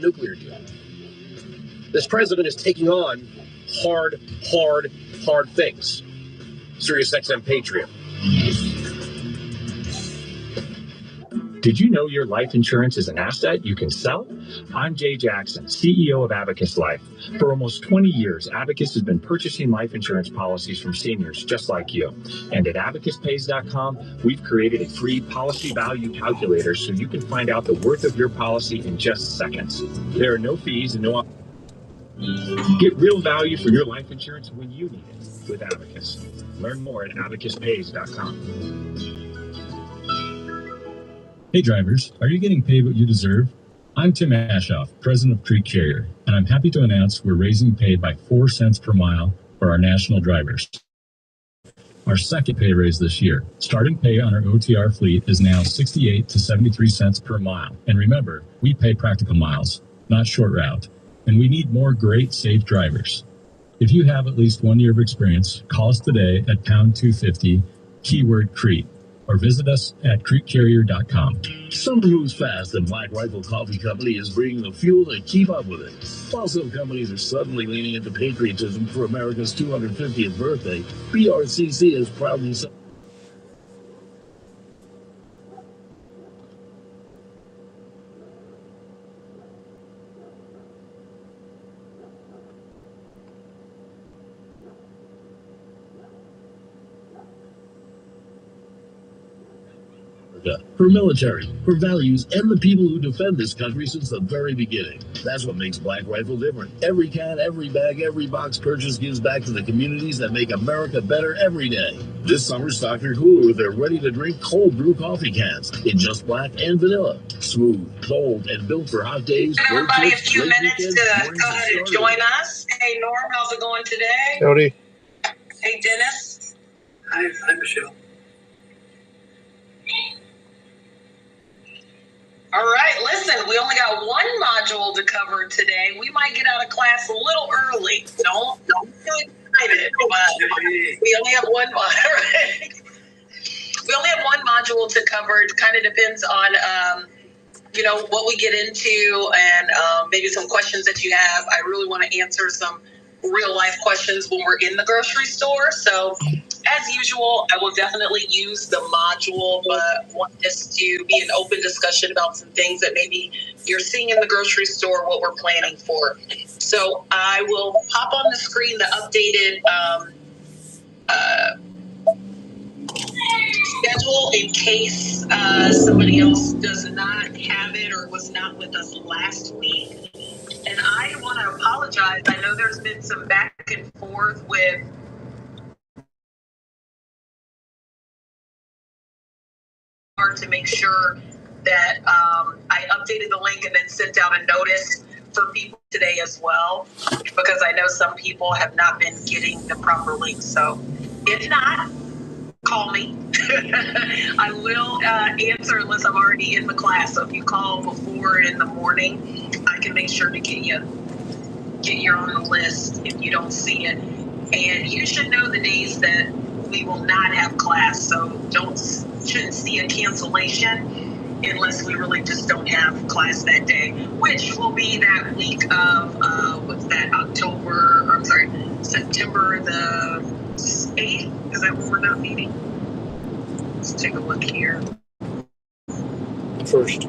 nuclear deal. This president is taking on hard things. SiriusXM Patriot. Did you know your life insurance is an asset you can sell? I'm Jay Jackson, CEO of Abacus Life. For almost 20 years, Abacus has been purchasing life insurance policies from seniors just like you. And at abacuspays.com, we've created a free policy value calculator so you can find out the worth of your policy in just seconds. There are no fees and no... Get real value for your life insurance when you need it with Abacus. Learn more at abacuspays.com. Hey drivers, are you getting paid what you deserve? I'm Tim Ashoff, president of Creek Carrier, and I'm happy to announce we're raising pay by 4 cents per mile for our national drivers. Our second pay raise this year. Starting pay on our OTR fleet is now 68 to 73 cents per mile. And remember, we pay practical miles, not short route, and we need more great, safe drivers. If you have at least 1 year of experience, call us today at pound 250, keyword Crete, or visit us at creekcarrier.com. Summer moves fast, and Black Rifle Coffee Company is bringing the fuel to keep up with it. While some companies are suddenly leaning into patriotism for America's 250th birthday, BRCC is proudly... her military, her values, and the people who defend this country since the very beginning. That's what makes Black Rifle different. Every can, every bag, every box purchase gives back to the communities that make America better every day. This summer, stock your cooler with their ready-to-drink cold brew coffee cans in just black and vanilla. Smooth, bold, and built for hot days. Give everybody a few minutes to go ahead and join us. Hey, Norm, how's it going today? Howdy. Hey, Dennis. Hi, Michelle. All right, listen, we only got one module to cover today. We might get out of class a little early. Don't get excited, but we only have one module. We only have one module to cover. It kind of depends on, what we get into and maybe some questions that you have. I really want to answer some real life questions when we're in the grocery store. So as usual, I will definitely use the module, but want this to be an open discussion about some things that maybe you're seeing in the grocery store, what we're planning for. So I will pop on the screen the updated schedule in case somebody else does not have it or was not with us last week. And I want to apologize. I know there's been some back and forth with to make sure that I updated the link and then sent out a notice for people today as well, because I know some people have not been getting the proper link. So if not, call me. I will answer unless I'm already in the class. So if you call before in the morning, I can make sure to get you on the list if you don't see it. And you should know the days that we will not have class. So shouldn't see a cancellation unless we really just don't have class that day, which will be that week of September the 8th. Is that when we're not meeting? Let's take a look here. First.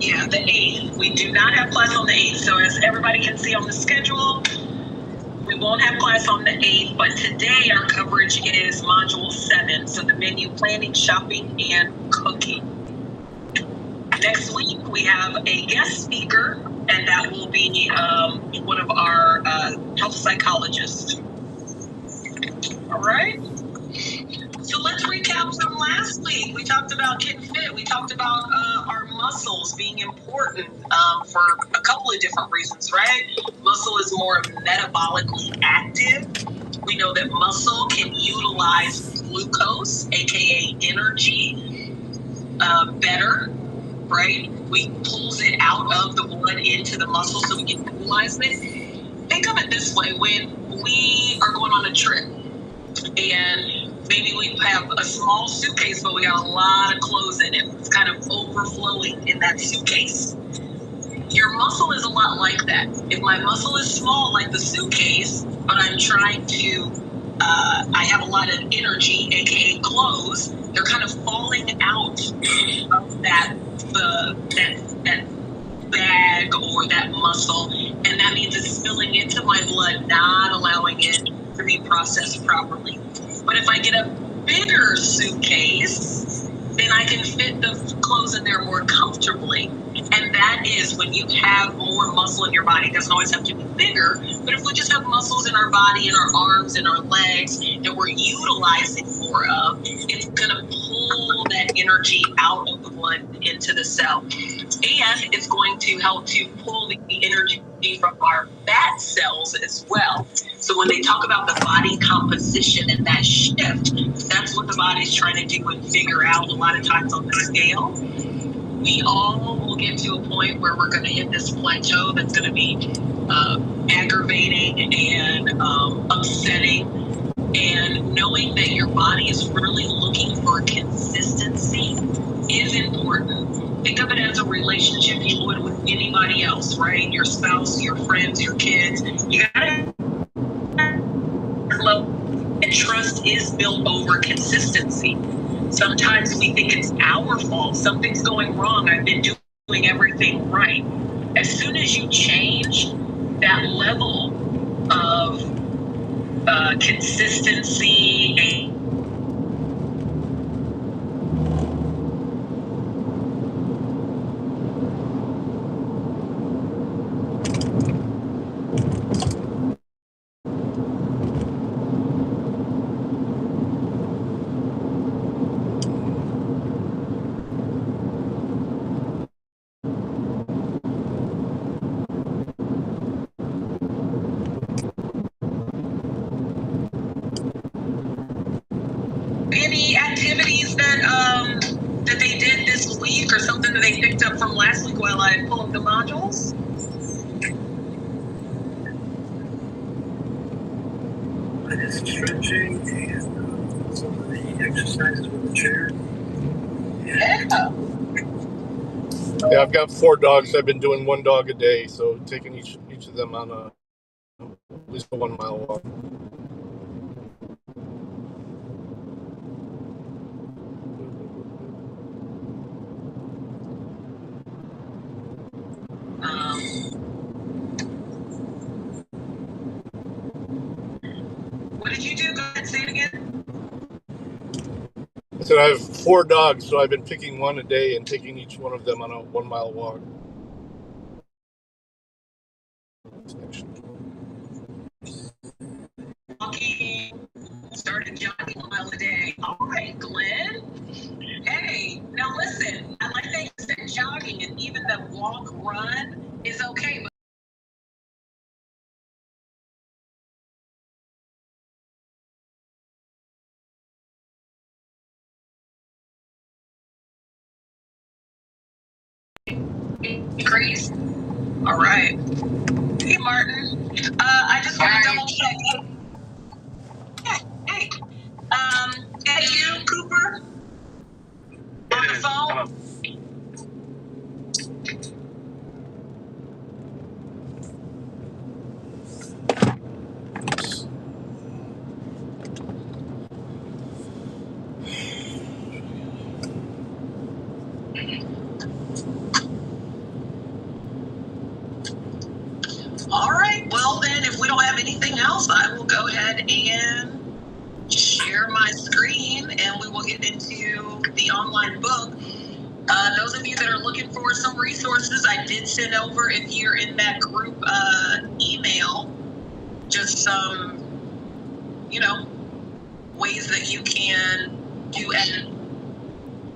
Yeah, the 8th. We do not have class on the 8th. So as everybody can see on the schedule, we won't have class on the 8th, but today our coverage is Module 7, so the menu planning, shopping, and cooking. Next week, we have a guest speaker, and that will be one of our health psychologists. All right? So let's recap from last week. We talked about getting fit. We talked about our muscles being important for a couple of different reasons, right? Muscle is more metabolically active. We know that muscle can utilize glucose, aka energy, better, right? We pulls it out of the blood into the muscle so we can utilize it. Think of it this way: when we are going on a trip and maybe we have a small suitcase, but we got a lot of clothes in it. It's kind of overflowing in that suitcase. Your muscle is a lot like that. If my muscle is small, like the suitcase, but I'm trying to, I have a lot of energy, aka clothes, they're kind of falling out of that bag or that muscle, and that means it's spilling into my blood, not allowing it to be processed properly. But if I get a bigger suitcase, then I can fit the clothes in there more comfortably. And that is when you have more muscle in your body. It doesn't always have to be bigger, but if we just have muscles in our body, in our arms, in our legs, that we're utilizing more of, it's going to pull that energy out of the blood into the cell. And it's going to help to pull the energy from our fat cells as well. So when they talk about the body composition and that shift, that's what the body's trying to do and figure out a lot of times on the scale. We all will get to a point where we're going to hit this plateau that's going to be aggravating and upsetting. And knowing that your body is really looking for consistency is important. Think of it as a relationship you would with anybody else, right? Your spouse, your friends, your kids. You gotta love, and trust is built over consistency. Sometimes we think it's our fault. Something's going wrong. I've been doing everything right. As soon as you change that level of consistency and any activities that they did this week or something that they picked up from last week while I pull up the modules? I did some stretching and some of the exercises with the chair. Yeah, I've got 4 dogs. I've been doing 1 dog a day, so taking each of them on at least a 1 mile walk. What did you do? Go ahead, say it again. I said I have 4 dogs, so I've been picking 1 a day and taking each one of them on a 1 mile walk. Walking, started jogging a mile a day. All right, Glenn. Hey, now listen, I like that you said jogging, and even the walk run is okay. But increase. All right. Hey, Martin. I just want to double check. Hey. Hey, you, Cooper? On the phone? All right. Well, then, if we don't have anything else, I will go ahead and share my screen, and we will get into the online book. Those of you that are looking for some resources, I did send over, if you're in that group email, just some, ways that you can do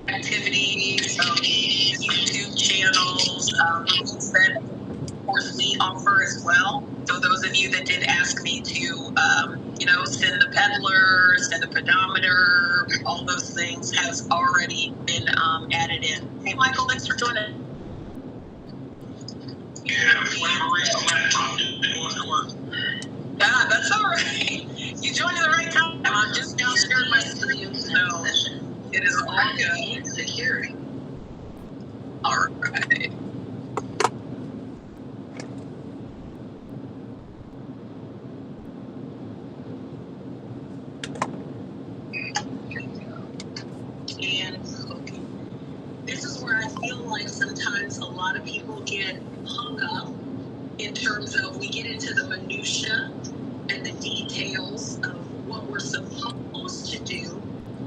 activities, YouTube channels, things that, of course, we offer as well. So those of you that did ask me to, send the peddler, send the pedometer, all those things has already been added in. Hey, Michael, thanks for joining. Yeah, my laptop didn't want to work. Yeah, that's all right. You joined at the right time. I'm just downstairs turn my screen, so it is all good. Security. All right. And okay. This is where I feel like sometimes a lot of people get hung up in terms of we get into the minutia and the details of what we're supposed to do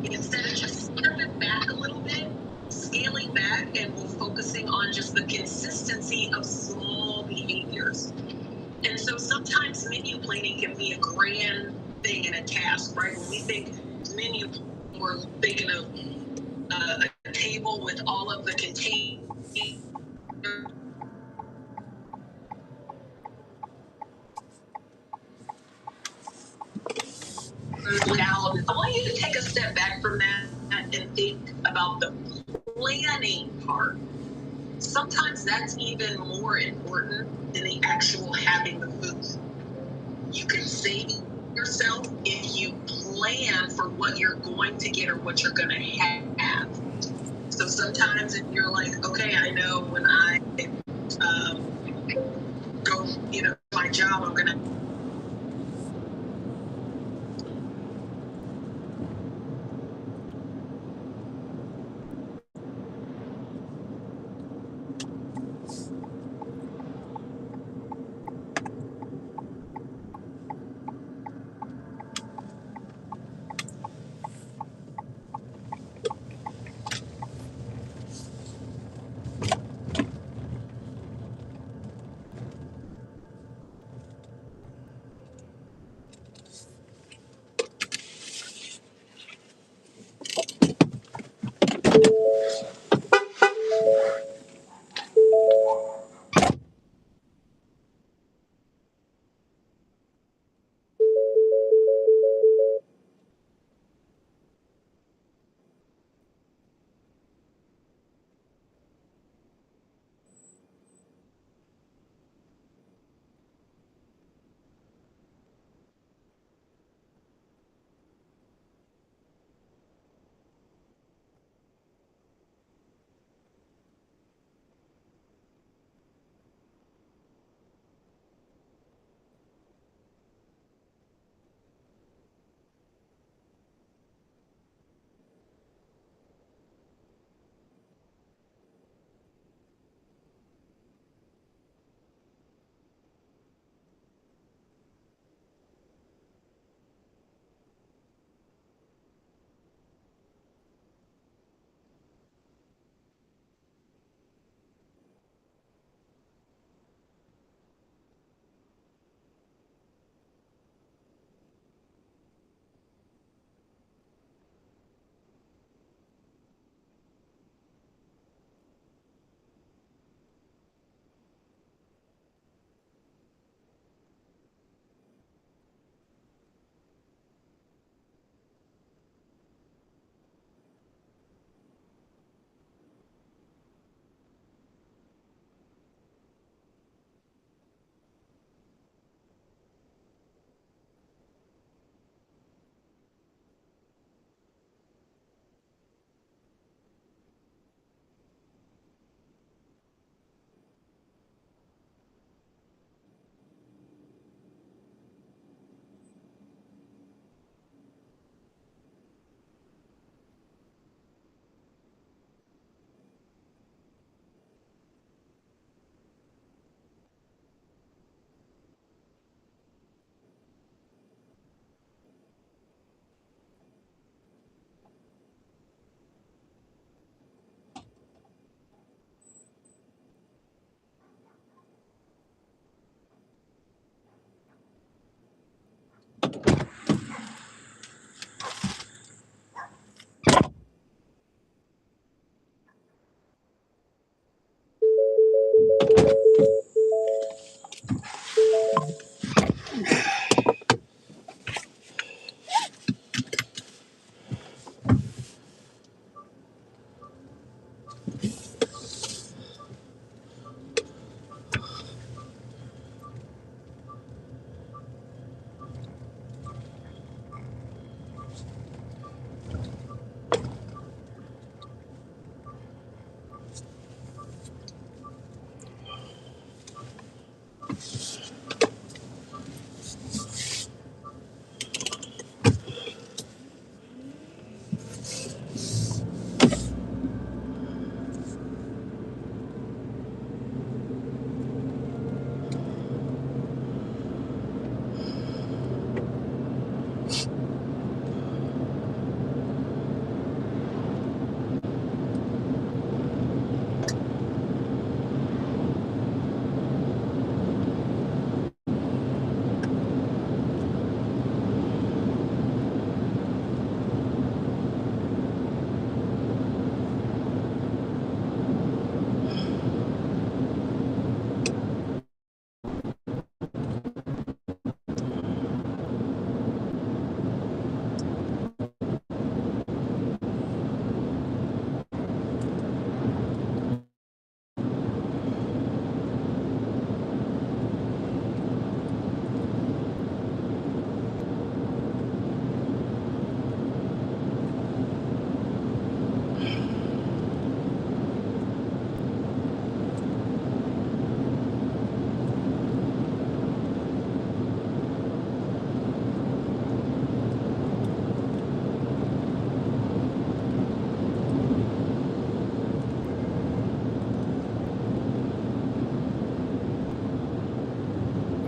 instead of just stepping back a little bit, scaling back, and we're focusing on just the consistency of small behaviors. And so sometimes menu planning can be a grand thing and a task, right? When we think menu, we're thinking of a table with all of the containers out. I want you to take a step back from that and think about the planning part. Sometimes that's even more important than the actual having the food. You can save yourself if you plan for what you're going to get or what you're going to have. So sometimes if you're like, okay, I know when I go, my job, I'm going to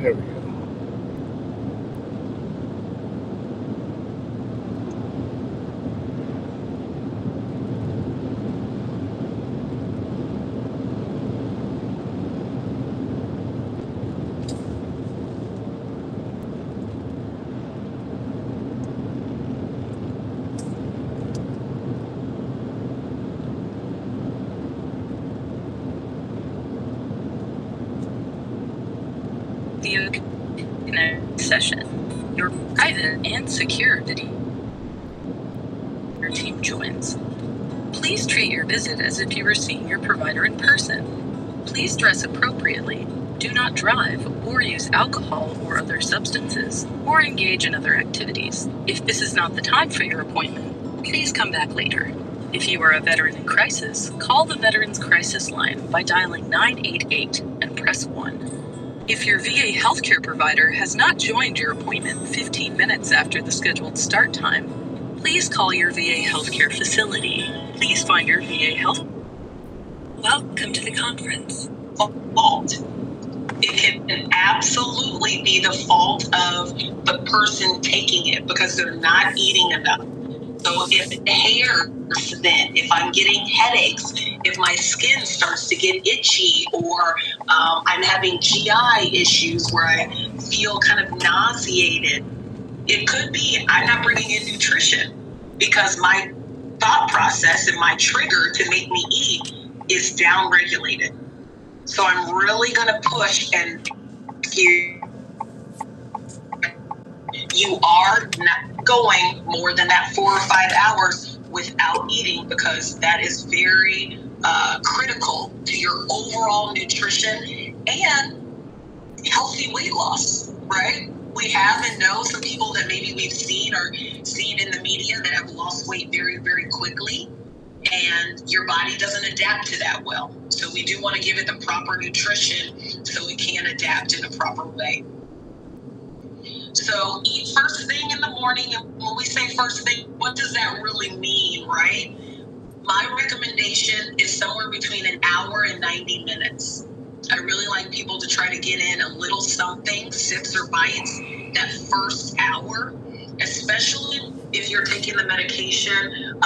There we go. The connect session. Your private and secure video. Your team joins. Please treat your visit as if you were seeing your provider in person. Please dress appropriately. Do not drive or use alcohol or other substances, or engage in other activities. If this is not the time for your appointment, please come back later. If you are a veteran in crisis, call the Veterans Crisis Line by dialing 988 and press 1. If your VA healthcare provider has not joined your appointment 15 minutes after the scheduled start time, please call your VA healthcare facility. Please find your VA health. Welcome to the conference. Fault. It can absolutely be the fault of the person taking it because they're not eating enough. So if it hairs, then if I'm getting headaches, if my skin starts to get itchy, or I'm having GI issues where I feel kind of nauseated, it could be I'm not bringing in nutrition because my thought process and my trigger to make me eat is downregulated. So I'm really going to push and you are not going more than that 4 or 5 hours without eating, because that is very critical to your overall nutrition and healthy weight loss, right? We have and know some people that maybe we've seen or seen in the media that have lost weight very, very quickly, and your body doesn't adapt to that well. So we do want to give it the proper nutrition so it can adapt in a proper way. So eat first thing in the morning. And when we say first thing, what does that really mean, right? My recommendation is somewhere between an hour and 90 minutes. I really like people to try to get in a little something, sips or bites, that first hour, especially if you're taking the medication,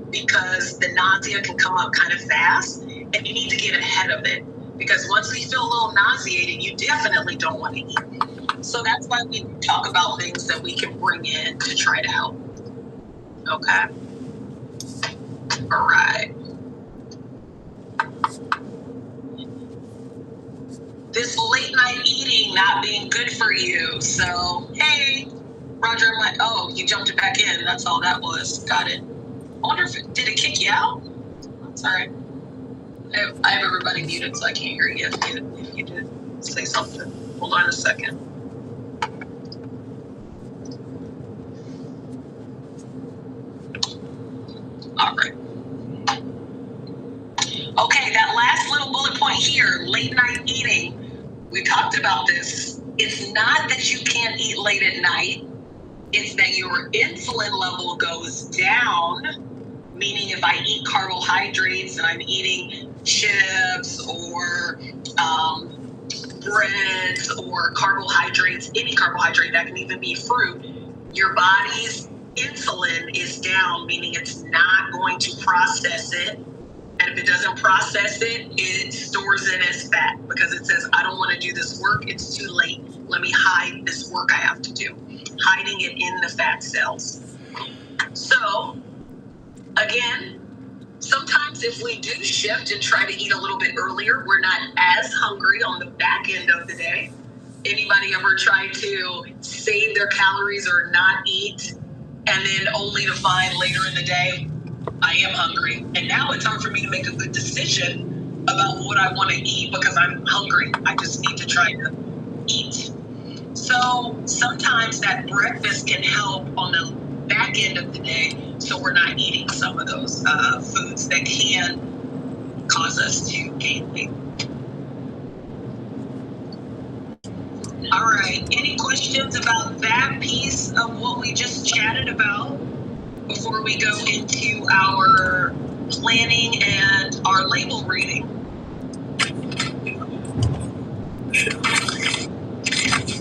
because the nausea can come up kind of fast, and you need to get ahead of it. Because once you feel a little nauseated, you definitely don't want to eat. So that's why we talk about things that we can bring in to try to help. Okay? All right. This late night eating not being good for you. So, hey, Roger, I'm like, oh, you jumped back in. That's all that was. Got it. I wonder if did it kick you out? Sorry. I have everybody muted, so I can't hear you if you did say something. Hold on a second. All right. Okay, that last little bullet point here, late night eating. We talked about this. It's not that you can't eat late at night. It's that your insulin level goes down, meaning if I eat carbohydrates and I'm eating chips or breads or carbohydrates, any carbohydrate, that can even be fruit, your body's insulin is down, meaning it's not going to process it. And if it doesn't process it, it stores it as fat because it says, I don't want to do this work. It's too late. Let me hide this work I have to do. Hiding it in the fat cells. So, again, sometimes if we do shift and try to eat a little bit earlier, we're not as hungry on the back end of the day. Anybody ever try to save their calories or not eat and then only to find later in the day, I am hungry. And now it's time for me to make a good decision about what I want to eat because I'm hungry. I just need to try to eat. So sometimes that breakfast can help on the back end of the day so we're not eating some of those foods that can cause us to gain weight. All right, any questions about that piece of what we just chatted about before we go into our planning and our label reading?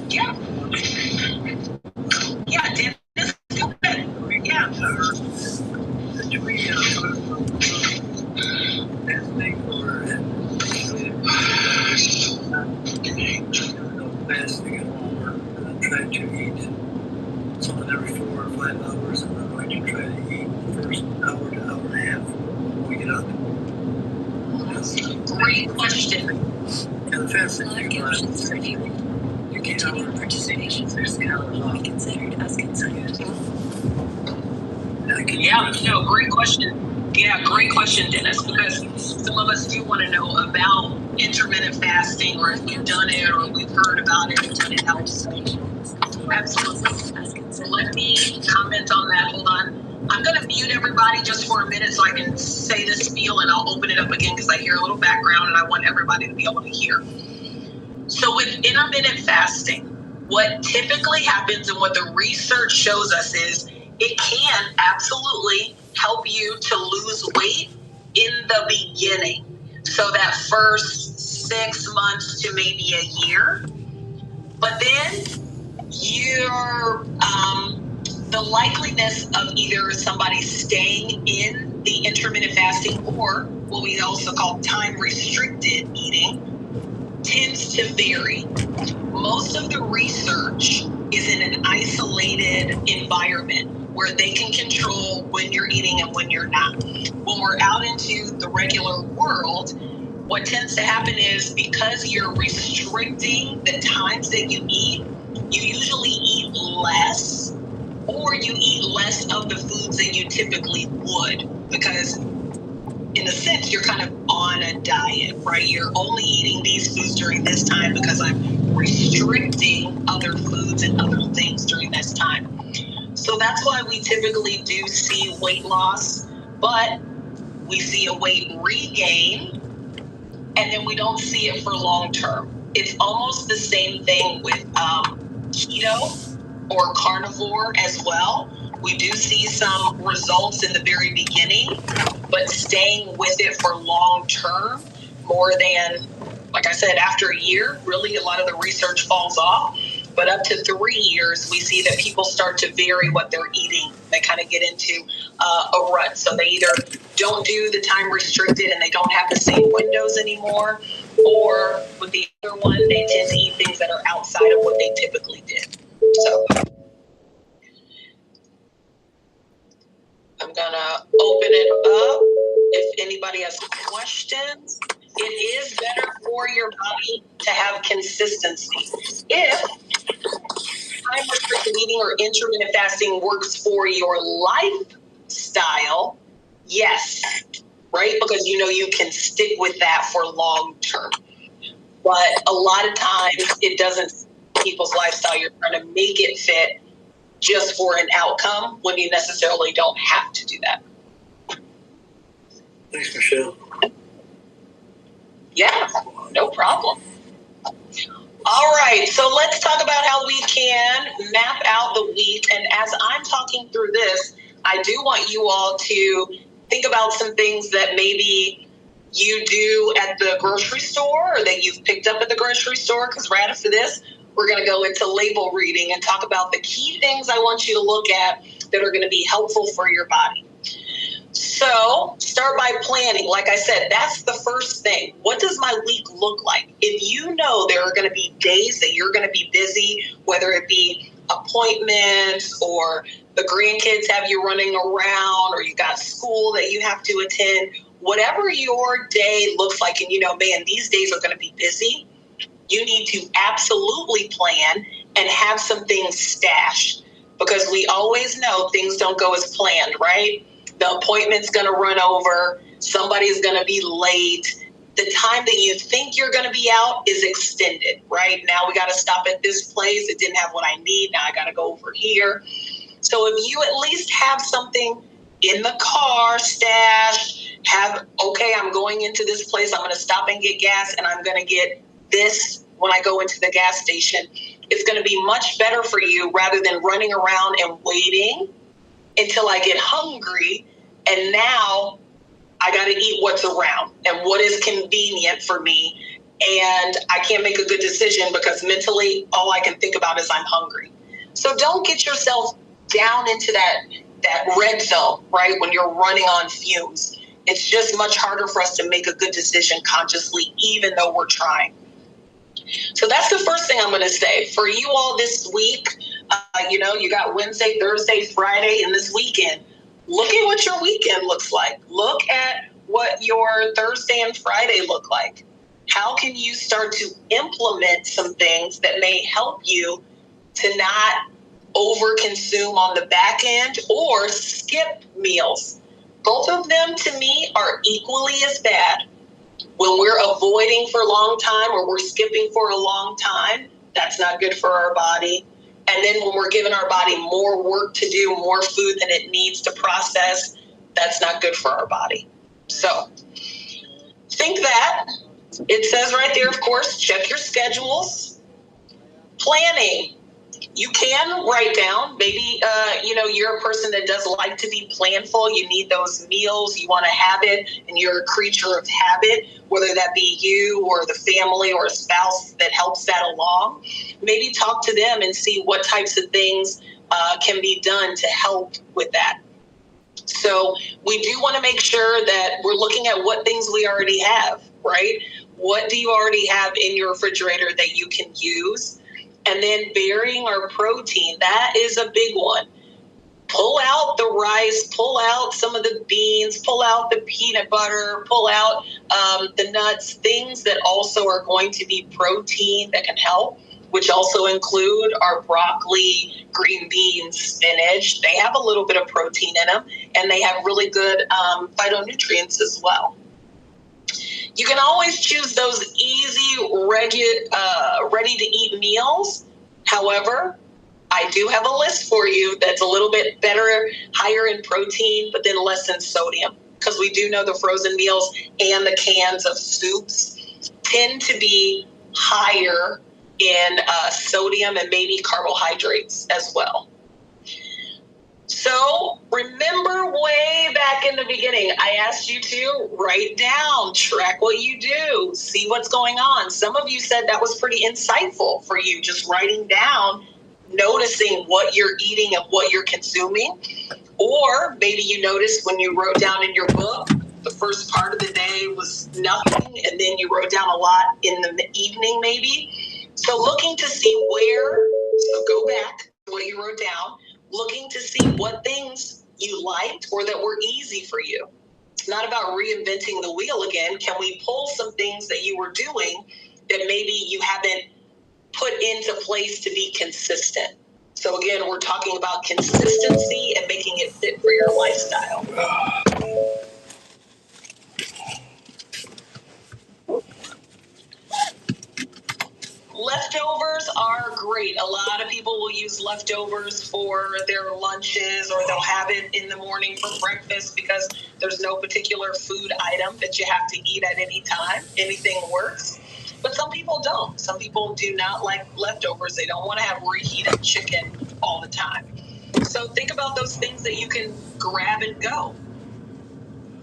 Yeah. Yeah, Dennis, go ahead. Yeah. Fasting and longer. I'm trying to eat something every 4 or 5 hours, and I'm going to try to eat the first hour to hour and a half when we get up. Great question. And the fasting thing about it, you can't participation for scholars will be considered as consecutive. Yeah, no, great question. Yeah, great question, Dennis, because some of us do want to know about intermittent fasting, or if we've done it, or we've heard about it, and it helps. Absolutely. Let me comment on that. Hold on. I'm going to mute everybody just for a minute so I can say this spiel, and I'll open it up again because I hear a little background, and I want everybody to be able to hear. So with intermittent fasting, what typically happens and what the research shows us is it can absolutely help you to lose weight in the beginning. So that first 6 months to maybe a year. But then the likeliness of either somebody staying in the intermittent fasting or what we also call time restricted eating tends to vary. Most of the research is in an isolated environment where they can control when you're eating and when you're not. When we're out into the regular world, what tends to happen is because you're restricting the times that you eat, you usually eat less, or you eat less of the foods that you typically would, because in a sense, you're kind of on a diet, right? You're only eating these foods during this time because I'm restricting other foods and other things during this time. So that's why we typically do see weight loss, but we see a weight regain, and then we don't see it for long term. It's almost the same thing with keto or carnivore as well. We do see some results in the very beginning, but staying with it for long term, more than, like I said, after a year, really a lot of the research falls off. But up to 3 years, we see that people start to vary what they're eating. They kind of get into a rut. So they either don't do the time restricted and they don't have the same windows anymore, or with the other one, they tend to eat things that are outside of what they typically did. So I'm going to open it up if anybody has questions. It is better for your body to have consistency. If time restricted eating or intermittent fasting works for your lifestyle, yes, right? Because you know you can stick with that for long term. But a lot of times it doesn't fit people's lifestyle. You're trying to make it fit just for an outcome when you necessarily don't have to do that. Thanks, Michelle. Yeah, no problem. right, so let's talk about how we can map out the week. And as I'm talking through this, I do want you all to think about some things that maybe you do at the grocery store or that you've picked up at the grocery store, because right after this, we're going to go into label reading and talk about the key things I want you to look at that are going to be helpful for your body. So start by planning. Like I said, that's the first thing. What does my week look like? If you know there are going to be days that you're going to be busy, whether it be appointments or the grandkids have you running around or you got school that you have to attend, whatever your day looks like, and you know, man, these days are going to be busy, you need to absolutely plan and have some things stashed, because we always know things don't go as planned, right? The appointment's going to run over. Somebody's going to be late. The time that you think you're going to be out is extended, right? Now we got to stop at this place. It didn't have what I need. Now I got to go over here. So if you at least have something in the car stashed, okay, I'm going into this place. I'm going to stop and get gas, and I'm going to get this when I go into the gas station. It's going to be much better for you rather than running around and waiting until I get hungry. And now I got to eat what's around and what is convenient for me. And I can't make a good decision because mentally all I can think about is I'm hungry. So don't get yourself down into that red zone, right? When you're running on fumes, it's just much harder for us to make a good decision consciously, even though we're trying. So that's the first thing I'm going to say for you all this week. You got Wednesday, Thursday, Friday, and this weekend. Look at what your weekend looks like. Look at what your Thursday and Friday look like. How can you start to implement some things that may help you to not overconsume on the back end or skip meals? Both of them, to me, are equally as bad. When we're avoiding for a long time or we're skipping for a long time, that's not good for our body. And then when we're giving our body more work to do, more food than it needs to process, that's not good for our body. So think that. It says right there, of course, check your schedules. Planning. You can write down, maybe, you're a person that does like to be planful. You need those meals. You want to have it, and you're a creature of habit, whether that be you or the family or a spouse that helps that along. Maybe talk to them and see what types of things can be done to help with that. So we do want to make sure that we're looking at what things we already have, right? What do you already have in your refrigerator that you can use? And then varying our protein, that is a big one. Pull out the rice, pull out some of the beans, pull out the peanut butter, pull out the nuts, things that also are going to be protein that can help, which also include our broccoli, green beans, spinach. They have a little bit of protein in them, and they have really good phytonutrients as well. You can always choose those easy, ready-to-eat meals. However, I do have a list for you that's a little bit better, higher in protein, but then less in sodium, because we do know the frozen meals and the cans of soups tend to be higher in sodium and maybe carbohydrates as well. So remember way back in the beginning, I asked you to write down, track what you do, see what's going on. Some of you said that was pretty insightful for you, just writing down, noticing what you're eating and what you're consuming. Or maybe you noticed when you wrote down in your book, the first part of the day was nothing, and then you wrote down a lot in the evening maybe. So looking to see so go back to what you wrote down, looking to see what things you liked or that were easy for you. It's not about reinventing the wheel again. Can we pull some things that you were doing that maybe you haven't put into place to be consistent? So again, we're talking about consistency and making it fit for your lifestyle. Leftovers are great. A lot of people will use leftovers for their lunches, or they'll have it in the morning for breakfast because there's no particular food item that you have to eat at any time. Anything works. But some people don't. Some people do not like leftovers. They don't want to have reheated chicken all the time. So think about those things that you can grab and go.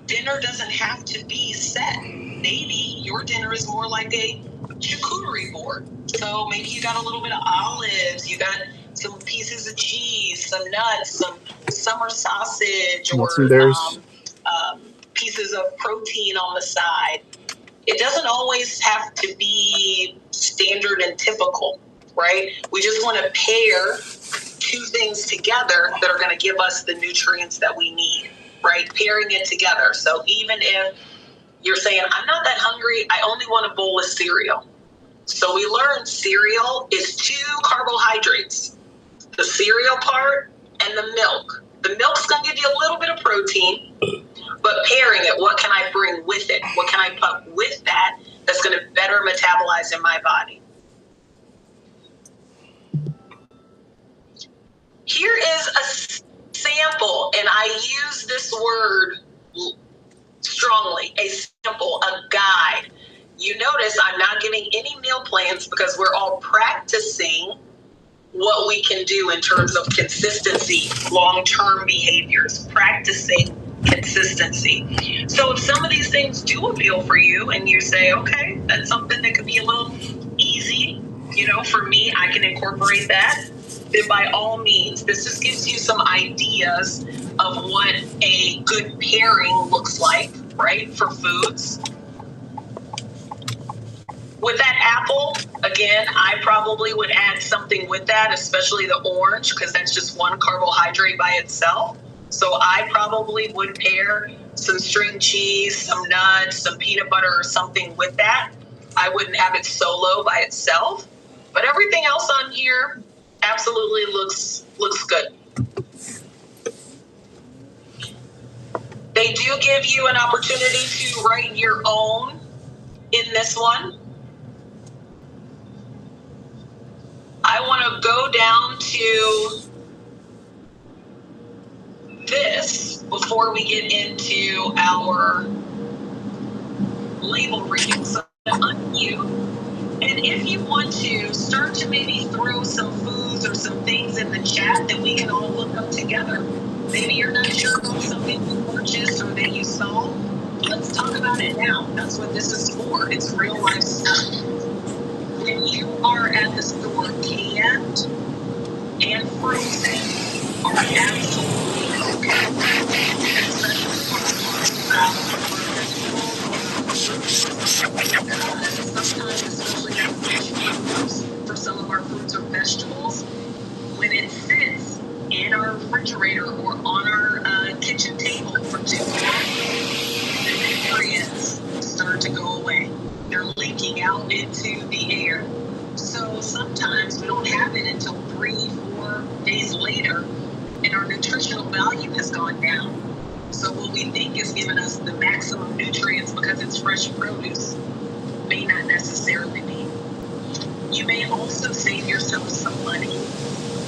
Dinner doesn't have to be set. Maybe your dinner is more like a charcuterie board. So maybe you got a little bit of olives, you got some pieces of cheese, some nuts, some summer sausage, or pieces of protein on the side. It doesn't always have to be standard and typical, right? We just want to pair two things together that are going to give us the nutrients that we need, right? Pairing it together. So even if you're saying, I'm not that hungry, I only want a bowl of cereal. So we learned cereal is 2 carbohydrates, the cereal part and the milk. The milk's going to give you a little bit of protein, but pairing it, what can I bring with it? What can I put with that that's going to better metabolize in my body? Here is a sample, and I use this word strongly, a sample, a guide. You notice I'm not giving any meal plans because we're all practicing what we can do in terms of consistency, long-term behaviors, practicing consistency. So if some of these things do appeal for you and you say, okay, that's something that could be a little easy, for me, I can incorporate that, then by all means, this just gives you some ideas of what a good pairing looks like, right, for foods. With that apple, again, I probably would add something with that, especially the orange, because that's just one carbohydrate by itself. So I probably would pair some string cheese, some nuts, some peanut butter or something with that. I wouldn't have it solo by itself. But everything else on here absolutely looks good. They do give you an opportunity to write your own in this one. I want to go down to this before we get into our label reading. So unmute, and if you want to, start to maybe throw some foods or some things in the chat that we can all look up together. Maybe you're not sure about something you purchased or that you saw. Let's talk about it now. That's what this is for. It's real life stuff. When you are at the store, canned and frozen are absolutely okay. Sometimes, especially for some of our fruits or vegetables, when it sits in our refrigerator or on our kitchen table for too long, the nutrients start to go away. They're leaking out into the air. So sometimes we don't have it until 3-4 days later, and our nutritional value has gone down. So what we think is giving us the maximum nutrients because it's fresh produce may not necessarily be. You may also save yourself some money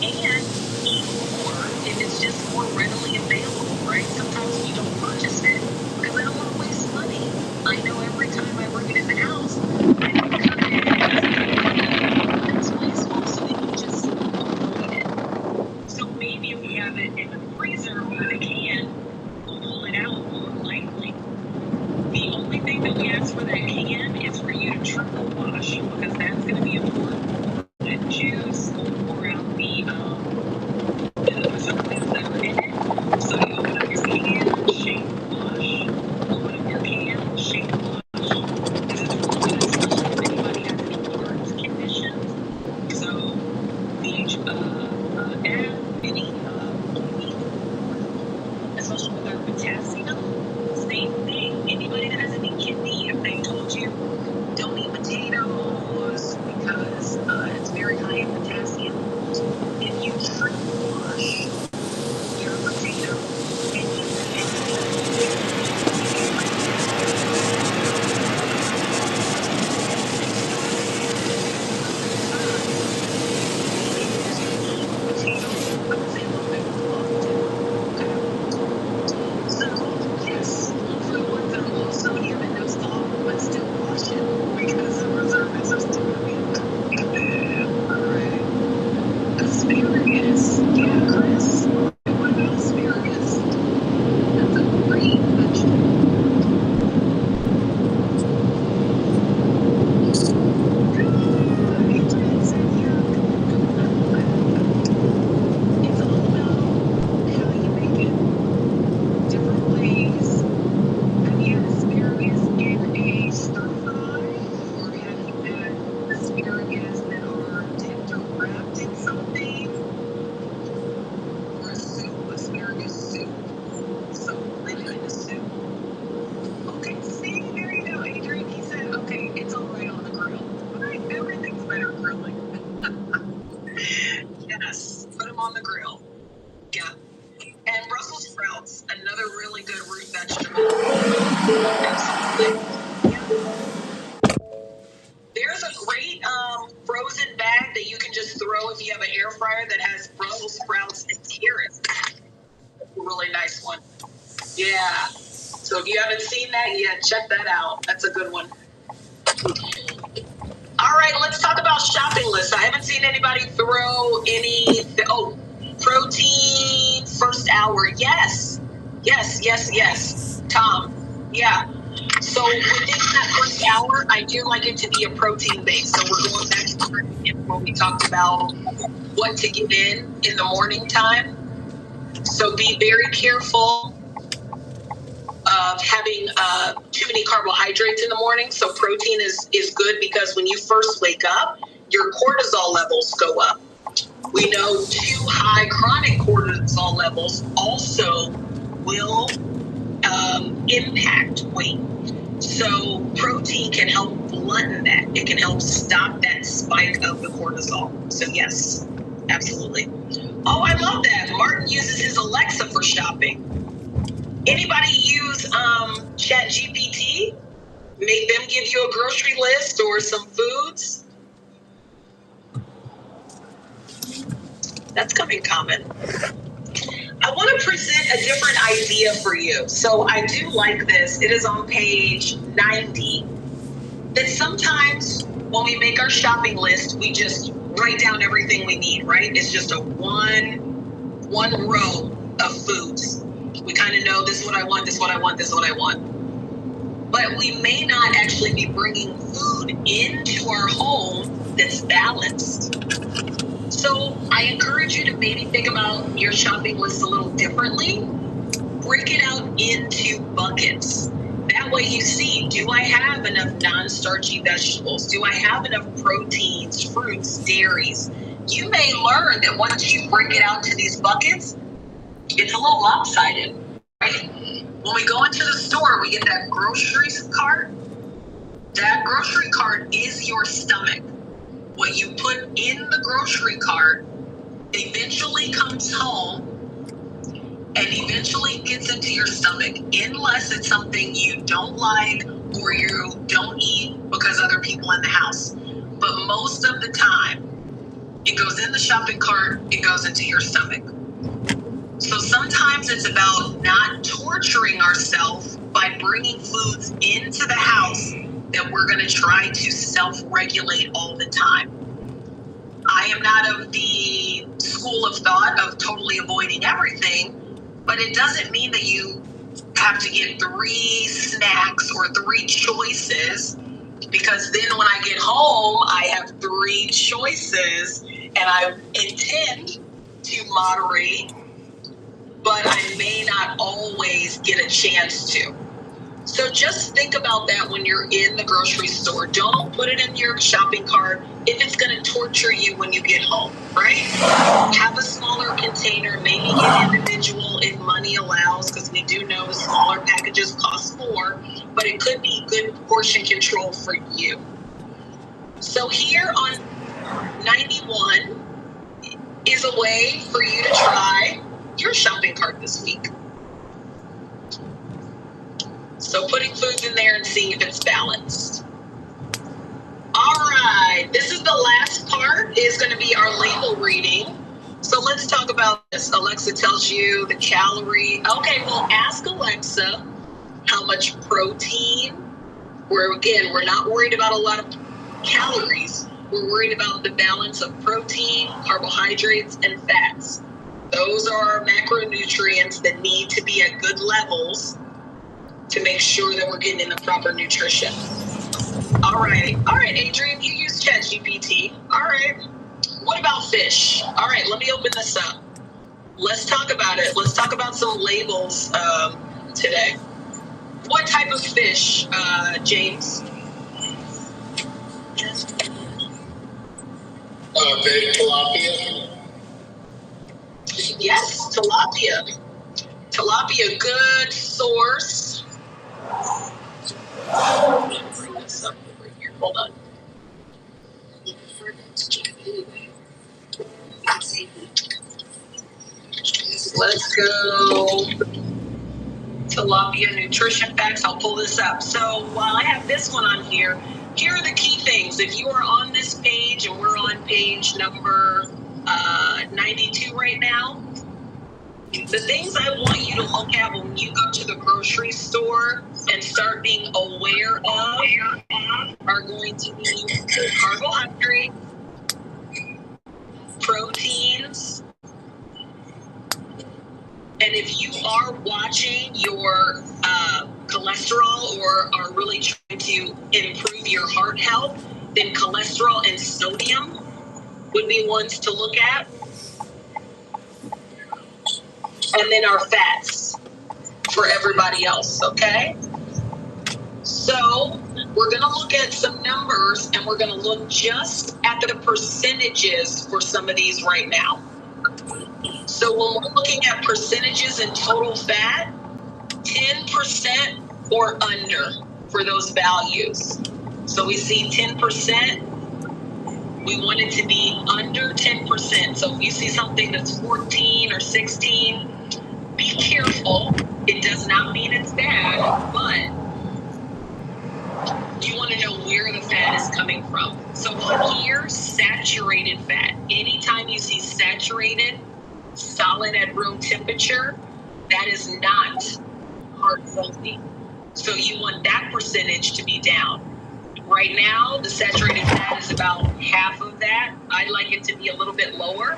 and eat more if it's just more readily available, right? Sometimes we don't purchase it because I don't want to waste money. I know every time I bring it in the house, I don't cut it. It's wasteful, so then you just avoid it. So maybe if we have it in the freezer or in a can, we'll pull it out more likely. The only thing that we ask for that can is for you to triple wash, because that's going to be important. The juice will pour out the vitamins that are in it. So you open up your can, shake the blood, Yes, put them on the grill. Yeah. And Brussels sprouts, another really good root vegetable. Absolutely. There's a great frozen bag that you can just throw if you have an air fryer that has Brussels sprouts and carrots. That's a really nice one. Yeah. So if you haven't seen that yet, check that out. That's a good one. All right, let's talk about shopping lists. I haven't seen anybody throw any. Oh, protein first hour. Yes. Tom. Yeah. So within that first hour, I do like it to be a protein base. So we're going back to when we talked about what to get in the morning time. So be very careful of having too many carbohydrates in the morning. So protein is good because when you first wake up, your cortisol levels go up. We know too high chronic cortisol levels also will impact weight. So protein can help blunt that. It can help stop that spike of the cortisol. So yes, absolutely. Oh, I love that. Martin uses his Alexa for shopping. Anybody use ChatGPT? Make them give you a grocery list or some foods? That's coming common. I want to present a different idea for you. So I do like this. It is on page 90. That sometimes when we make our shopping list, we just write down everything we need, right? It's just a one row of foods. We kind of know this is what I want, this is what I want, this is what I want. But we may not actually be bringing food into our home that's balanced. So I encourage you to maybe think about your shopping list a little differently. Break it out into buckets. That way you see, do I have enough non-starchy vegetables? Do I have enough proteins, fruits, dairies? You may learn that once you break it out to these buckets, it's a little lopsided, right? When we go into the store, we get that grocery cart. That grocery cart is your stomach. What you put in the grocery cart eventually comes home and eventually gets into your stomach, unless it's something you don't like or you don't eat because other people in the house. But most of the time, it goes in the shopping cart, it goes into your stomach. So sometimes it's about not torturing ourselves by bringing foods into the house that we're going to try to self-regulate all the time. I am not of the school of thought of totally avoiding everything, but it doesn't mean that you have to get 3 snacks or 3 choices, because then when I get home, I have 3 choices and I intend to moderate, but I may not always get a chance to. So just think about that when you're in the grocery store. Don't put it in your shopping cart if it's going to torture you when you get home, right? Have a smaller container, maybe get individual if money allows, because we do know smaller packages cost more, but it could be good portion control for you. So here on 91 is a way for you to try your shopping cart this week. So putting foods in there and seeing if it's balanced. All right, this is the last part, is going to be our label reading. So let's talk about this. Alexa tells you the calorie. Okay, well, ask Alexa how much protein. We're not worried about a lot of calories. We're worried about the balance of protein, carbohydrates, and fats. Those are our macronutrients that need to be at good levels to make sure that we're getting in the proper nutrition. All right, Adrian, you use ChatGPT. All right, what about fish? All right, let me open this up. Let's talk about it. Let's talk about some labels today. What type of fish, James? Tilapia. Yes, tilapia. Tilapia, good source. Bring this up over here. Hold on. Let's go tilapia nutrition facts. I'll pull this up. So while I have this one on here, here are the key things. If you are on this page, and we're on page number 92 right now, the things I want you to look at when you go to the grocery store and start being aware of are going to be carbohydrates, proteins, and if you are watching your cholesterol or are really trying to improve your heart health, then cholesterol and sodium would be ones to look at. And then our fats for everybody else, okay? So we're going to look at some numbers, and we're going to look just at the percentages for some of these right now. So when we're looking at percentages in total fat, 10% or under for those values. So we see 10%. We want it to be under 10%. So if you see something that's 14 or 16, be careful. It does not mean it's bad, but you want to know where the fat is coming from. So here, saturated fat. Anytime you see saturated, solid at room temperature, that is not heart healthy. So you want that percentage to be down. Right now, the saturated fat is about half of that. I'd like it to be a little bit lower.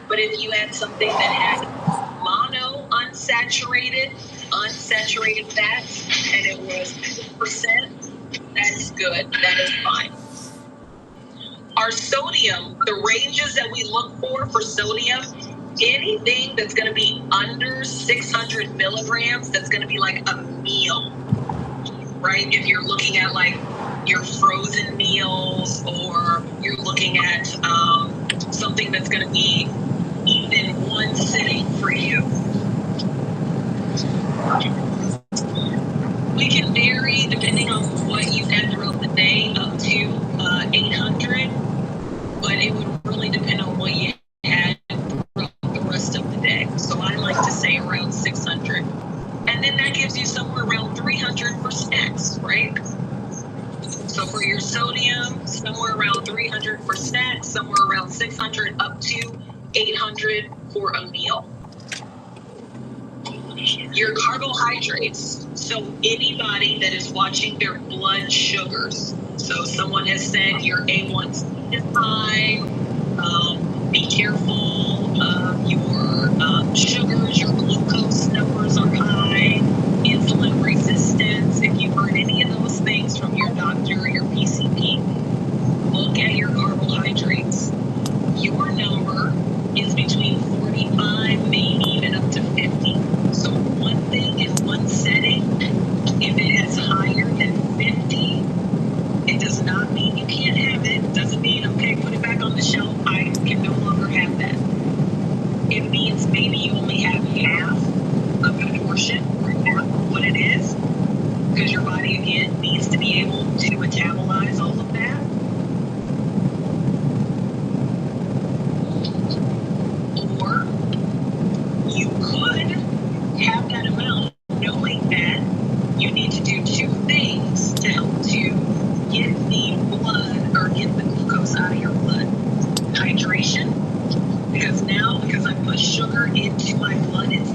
But if you had something that had mono unsaturated fats, and it was 2%, that's good. That is fine. Our sodium, the ranges that we look for sodium, anything that's going to be under 600 milligrams, that's going to be like a meal, right? If you're looking at like your frozen meals, or you're looking at something that's going to be eaten in one sitting for you. We can vary depending on what you've had throughout the day up to 800, but it would really depend on what you had throughout the rest of the day. So I like to say around 600. And then that gives you somewhere around 300 for snacks, right? So for your sodium, somewhere around 300 for snacks, somewhere around 600 up to 800 for a meal. Your carbohydrates. So anybody that is watching their blood sugars. So someone has said your A1C is high. Be careful of your sugars. Your glucose numbers are high. Insulin resistance. If you've heard any of those things from your doctor or your PCP, look at your carbohydrates. Your number is between 45, maybe even up to 50. So one thing in one setting, if it is higher than 50, it does not mean you can't have it. It doesn't mean, okay, put it back on the shelf, I can no longer have that. It means maybe you only have half of the portion or half of what it is, because your body, again, needs to be able to metabolize all of that. Or you could have that amount, knowing that you need to do two things to help to get the blood or get the glucose out of your blood. Hydration, because I put sugar into my blood, it's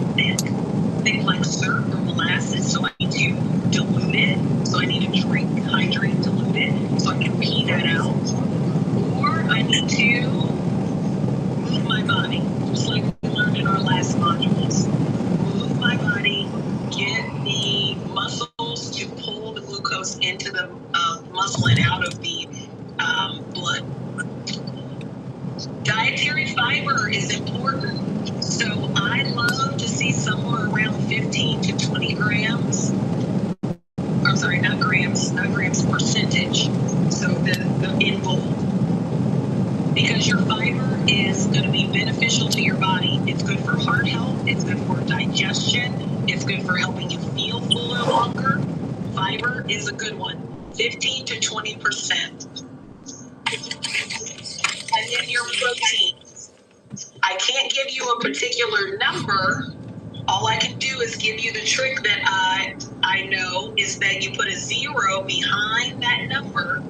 thick like syrup or molasses, so I need to dilute it. So I need to hydrate, dilute it, so I can pee that out. Or I need to move my body, just like we learned in our last modules. Move my body, get the muscles to pull the glucose into the muscle and out of the blood. Dietary fiber is important. So I love to see somewhere around 15 to 20 grams. I'm sorry, not grams, percentage. So the in bold. Because your fiber is going to be beneficial to your body. It's good for heart health. It's good for digestion. It's good for helping you feel fuller longer. Fiber is a good one. 15 to 20%. And then your protein. I can't give you a particular number All I can do is give you the trick that I know is that you put a 0 behind that number,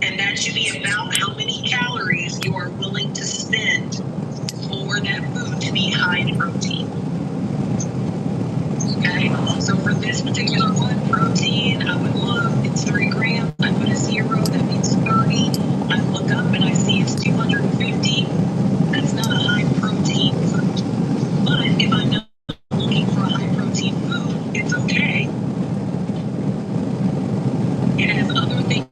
and that should be about how many calories you are willing to spend for that food to be high in protein. Okay, so for this particular one, protein, I would look, it's 3 grams, I put a 0, that means 30. I look up and I see it's 250. That's not a high protein food. But if I'm not looking for a high protein food, it's okay. It has other things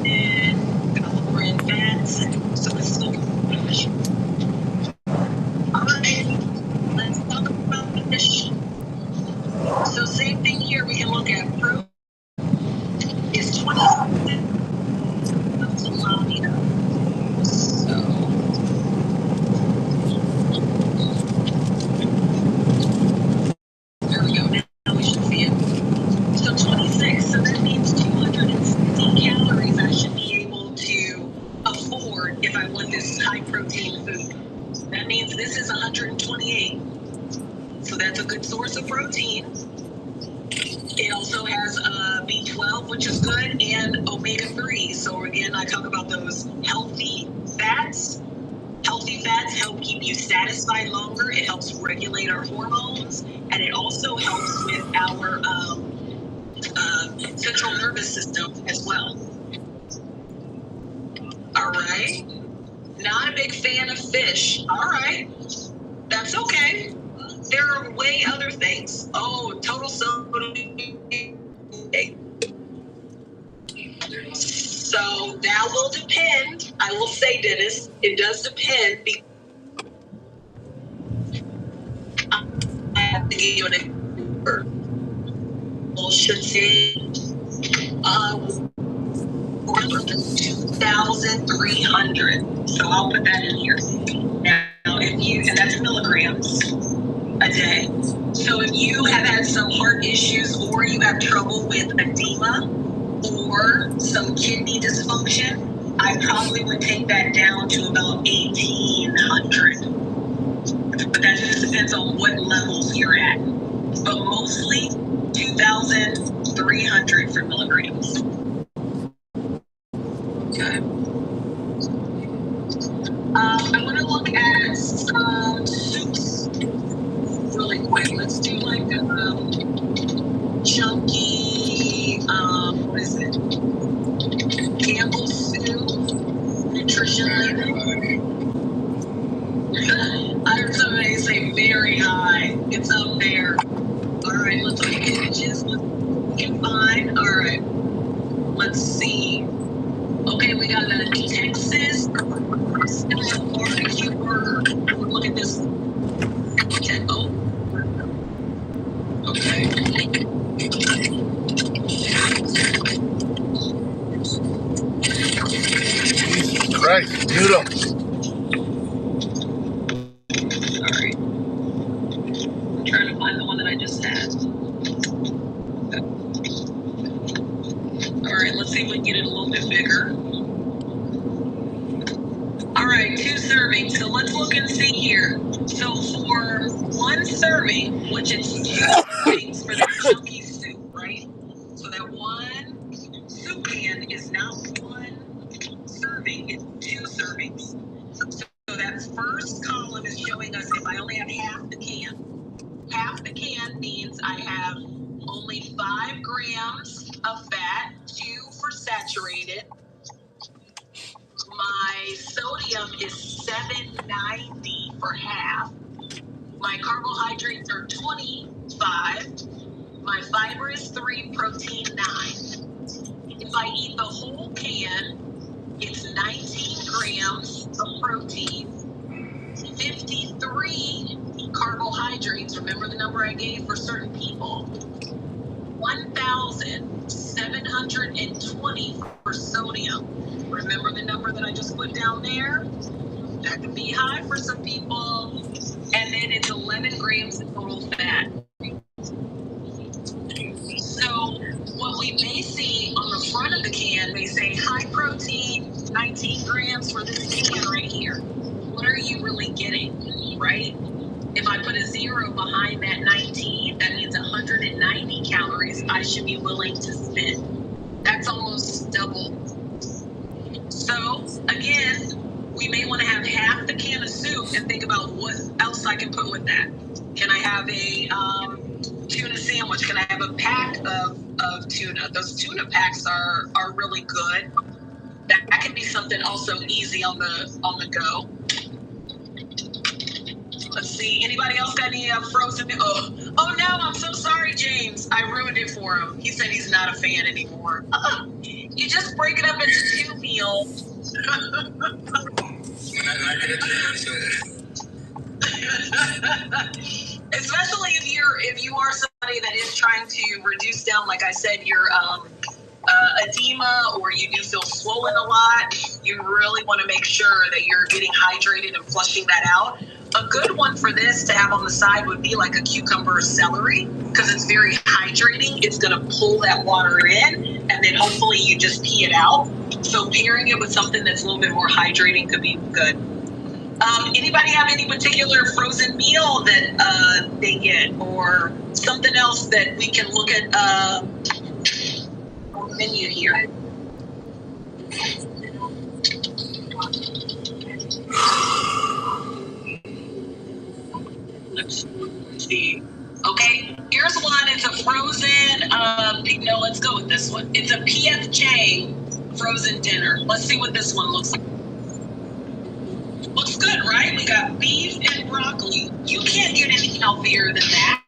and caliber and fats, so it's still fish. All right, let's talk about the fish. So same thing here, we can look at fruit. Is 20. Let's allow me to. So. There we go. Now we should see it. So 26. So that means 260 calories I should be able to afford if I want this high protein food. That means this is 128. So that's a good source of protein. It also has B12, which is good, and omega-3. So again, I talk about those healthy fats. Healthy fats help keep you satisfied longer. It helps regulate our hormones, and it also helps with our central nervous system as well. All right. Not a big fan of fish. All right. That's okay. There are way other things. Oh, total sodium. So that will depend. I will say, Dennis, it does depend. I have to give you an example. Should say 2,300. So I'll put that in here. Now, and that's milligrams a day. So if you have had some heart issues or you have trouble with edema or some kidney dysfunction, I probably would take that down to about 1,800. But that just depends on what levels you're at. But mostly 2,300 for milligrams. Okay. I want to look at some soups really quick. Let's do like a chunky, what is it? Campbell's soup, NUTRITIONlive. I heard somebody say very high. It's up there. All right, let's look at images. We can find. All right, let's see. Okay, we got a Texas barbecue burger. Look at this. Oh. Okay. Christ, noodle. Sorry. I'm trying to find the one that I just had. All right, let's see if we can get it a little bit bigger. All right, 2 servings. So let's look and see here. So for 1 serving, which is 2 servings for that chunky soup, right? So that 1 soup can is not 1 serving, it's 2 servings. So that first column is showing us if I only have half the can. Half the can means I have only 5 grams of fat, 2 for saturated. My sodium is 790 for half. My carbohydrates are 25. My fiber is 3, protein 9. If I eat the whole can, it's 19 grams of protein, 53 carbohydrates. Remember the number I gave for certain people? 1,720 for sodium. Remember the number that I just put down there? That could be high for some people. And then it's 11 grams of total fat. So what we may see on the front of the can may say high protein, 19 grams for this can right here. what are you really getting, right? If I put a 0 behind that 19, that means 190 calories I should be willing to spend. That's almost double. So again, we may want to have half the can of soup and think about what else I can put with that. Can I have a tuna sandwich? Can I have a pack of tuna? Those tuna packs are really good. That can be something also easy on the go. Let's see. Anybody else got any frozen? Oh no! I'm so sorry, James. I ruined it for him. He said he's not a fan anymore. You just break it up into 2 meals. Especially if you are somebody that is trying to reduce down, like I said, your edema, or you do feel swollen a lot. You really want to make sure that you're getting hydrated and flushing that out. A good one for this to have on the side would be like a cucumber or celery, because it's very hydrating. It's going to pull that water in, and then hopefully you just pee it out. So pairing it with something that's a little bit more hydrating could be good. Anybody have any particular frozen meal that they get, or something else that we can look at on the menu here? Let's see. Okay, here's one. It's a frozen, no, let's go with this one. It's a PFJ frozen dinner. Let's see what this one looks like. Looks good, right? We got beef and broccoli. You can't get any healthier than that.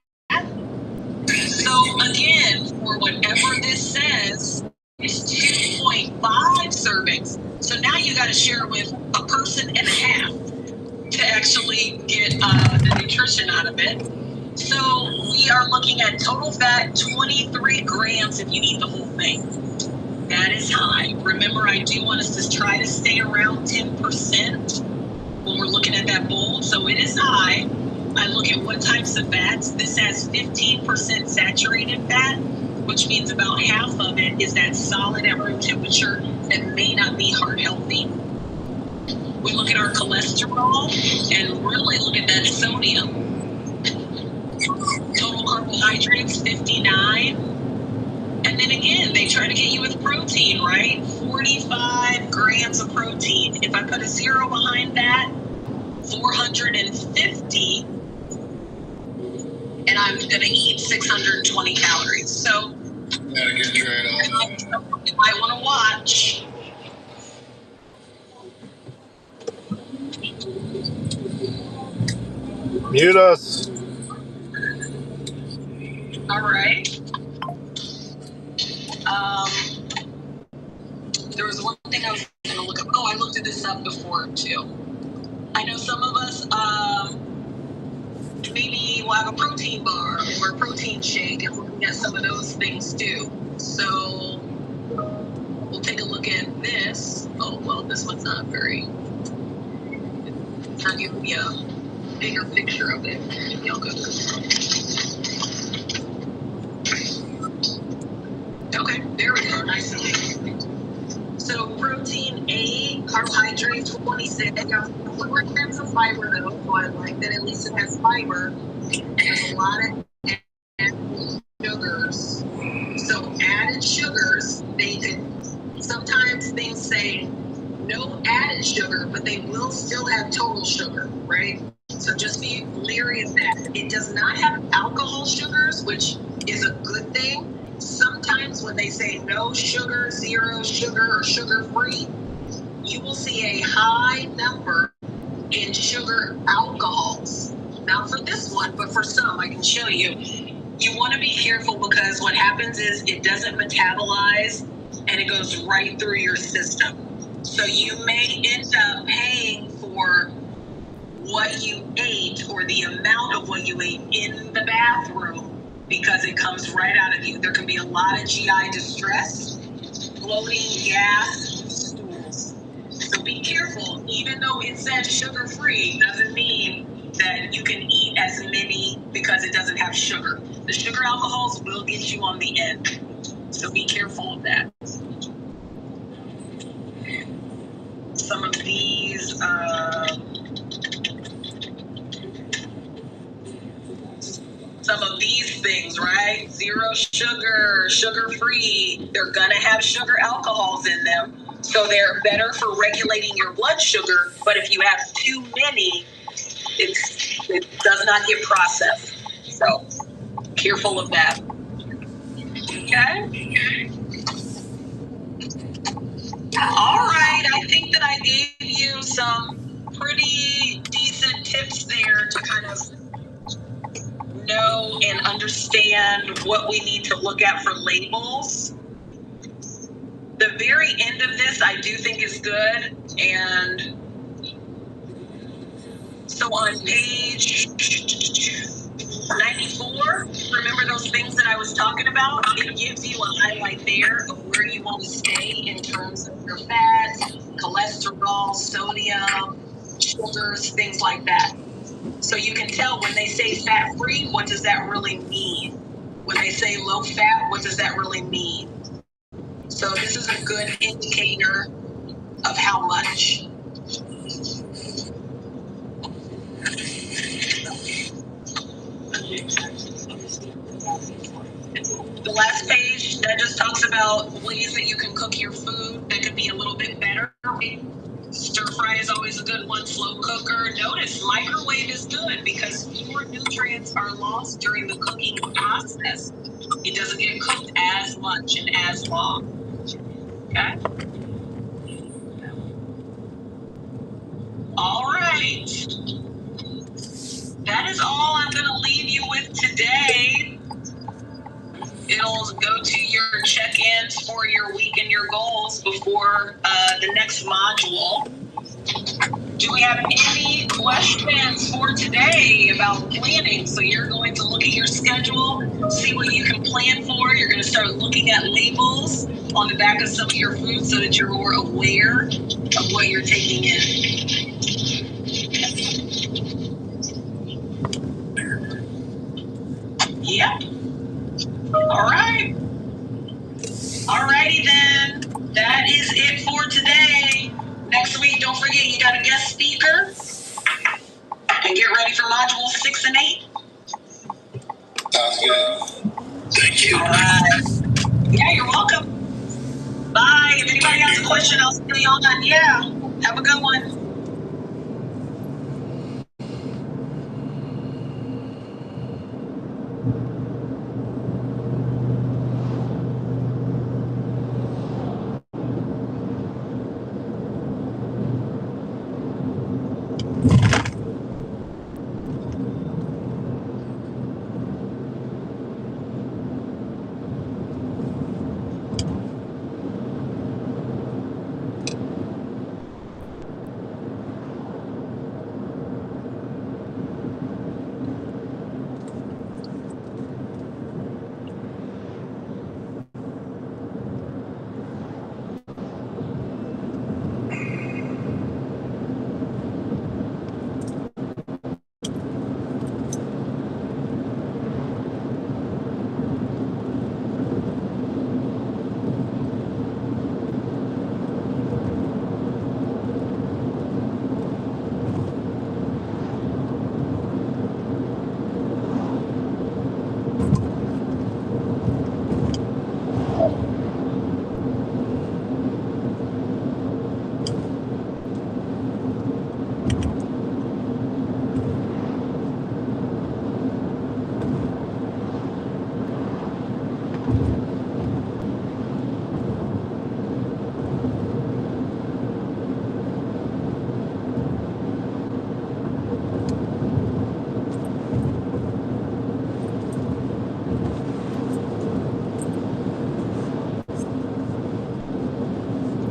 So again, for whatever this says, it's 2.5 servings. So now you got to share with a person and a half to actually get the nutrition out of it. So we are looking at total fat 23 grams if you eat the whole thing. That is high. Remember, I do want us to try to stay around 10% when we're looking at that bowl. So it is high. I look at what types of fats. This has 15% saturated fat, which means about half of it is that solid at room temperature that may not be heart healthy. We look at our cholesterol and really look at that sodium. Total carbohydrates, 59. And then again, they try to get you with protein, right? 45 grams of protein. If I put a 0 behind that, 450, and I'm going to eat 620 calories. So, Not a good trade-off. You might want to watch. Mute us. All right. There was one thing I was going to look up. Oh, I looked at this up before too. I know some of us maybe will have a protein bar or a protein shake, and we'll get some of those things too. So we'll take a look at this. Oh, well, this one's not very. Trying to give me a bigger picture of it. Maybe I'll go to this one. Okay, there we go. Nice and big. So protein 8, carbohydrates 26. Got 4 grams of fiber though, so I like that at least it has fiber. There's a lot of added sugars. So added sugars, they could sometimes things say no added sugar, but they will still have total sugar, right? So just be leery of that. It does not have alcohol sugars, which is a good thing. Sometimes when they say no sugar, 0 sugar, or sugar-free, you will see a high number in sugar alcohols. Not for this one, but for some, I can show you. You want to be careful because what happens is it doesn't metabolize and it goes right through your system. So you may end up paying for what you ate or the amount of what you ate in the bathroom because it comes right out of you. There can be a lot of GI distress, bloating, gas, stools. So be careful. Even though it says sugar-free, doesn't mean that you can eat as many because it doesn't have sugar. The sugar alcohols will get you on the end. So be careful of that. Some of these some of these things, right? Zero sugar, sugar-free. They're gonna have sugar alcohols in them. So they're better for regulating your blood sugar, but if you have too many, it does not get processed. So careful of that. Okay? All right, I think that I gave you some pretty decent tips there to kind of know and understand what we need to look at for labels. The very end of this I do think is good, and so on page 94, remember those things that I was talking about? It gives you a highlight there of where you want to stay in terms of your fats, cholesterol, sodium, sugars, things like that. So you can tell when they say fat-free, what does that really mean? When they say low fat, what does that really mean? So this is a good indicator of how much. The last page, that just talks about ways that you can cook your food that could be a little bit better. Stir fry is always a good one. Slow cooker. Notice microwave is good because fewer nutrients are lost during the cooking process. It doesn't get cooked as much and as long. Okay? All right. That is all I'm going to leave you with today. It'll go to your check-ins for your week and your goals before the next module. Do we have any questions for today about planning? So you're going to look at your schedule, see what you can plan for. You're going to start looking at labels on the back of some of your food so that you're more aware of what you're taking in. Yep. All right. All righty then. That is it for today. Next week, don't forget you got a guest speaker. And get ready for modules 6 and 8. Sounds good. Thank you. All right. Yeah, you're welcome. Bye. If anybody has a question, I'll stay on. Yeah. Have a good one.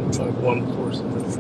It's like one course in it.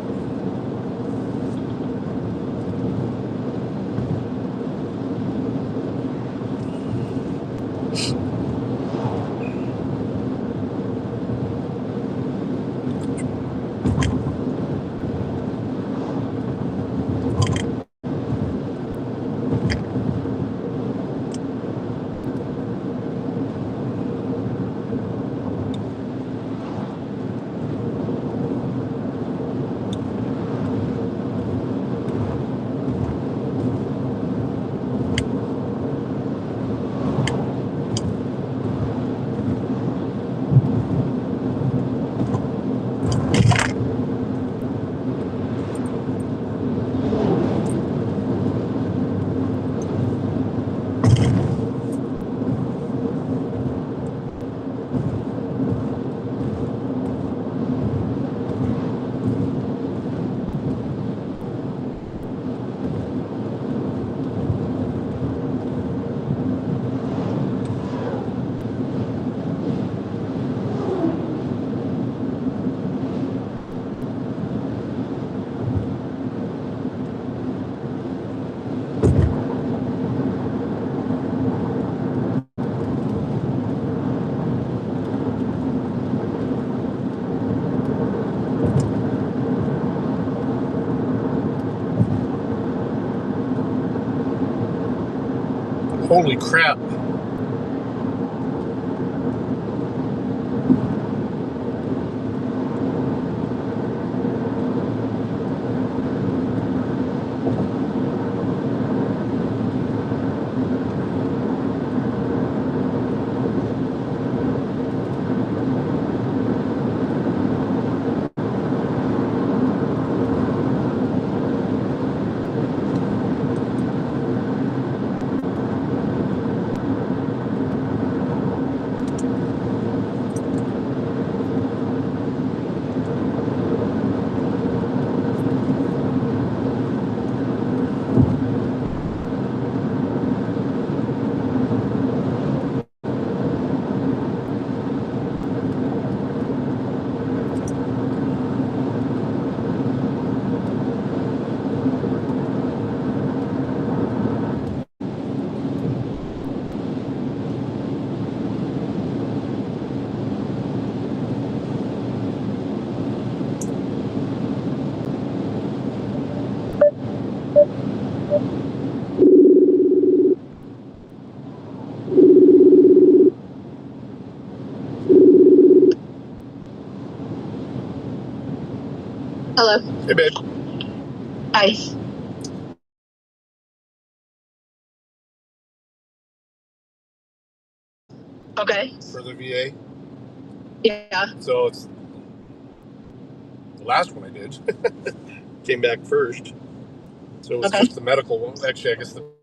Holy crap. Hello. Hey, babe. Hi. Okay. For the VA. Yeah. So it's the last one I did. Came back first. So it was Okay. just the medical one. Actually, I guess the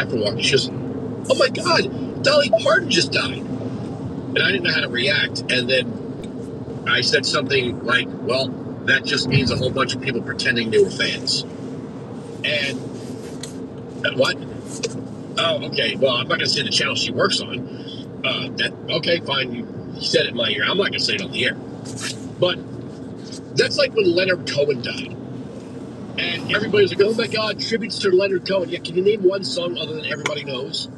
after walking. She goes, "Oh my God, Dolly Parton just died." And I didn't know how to react. And then I said something like, "Well, that just means a whole bunch of people pretending they were fans." And what? Oh, okay. Well, I'm not going to say the channel she works on. Okay, fine. You said it in my ear. I'm not going to say it on the air. But that's like when Leonard Cohen died. And everybody was like, "Oh my God, tributes to Leonard Cohen." Yeah, can you name one song other than everybody knows?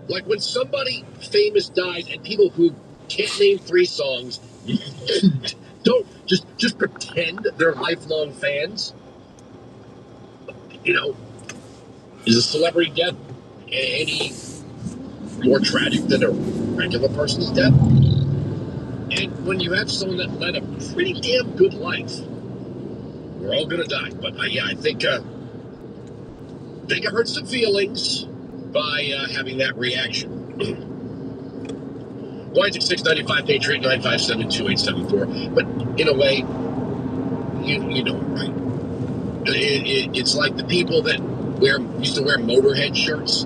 Like when somebody famous dies and people who can't name 3 songs don't just pretend they're lifelong fans. You know, is a celebrity death any more tragic than a regular person's death? And when you have someone that led a pretty damn good life, we're all gonna die. But yeah, I think I hurt some feelings by having that reaction. Wines at 695, Patriot 9572874. But in a way, you know, right? It's like the people that used to wear Motorhead shirts.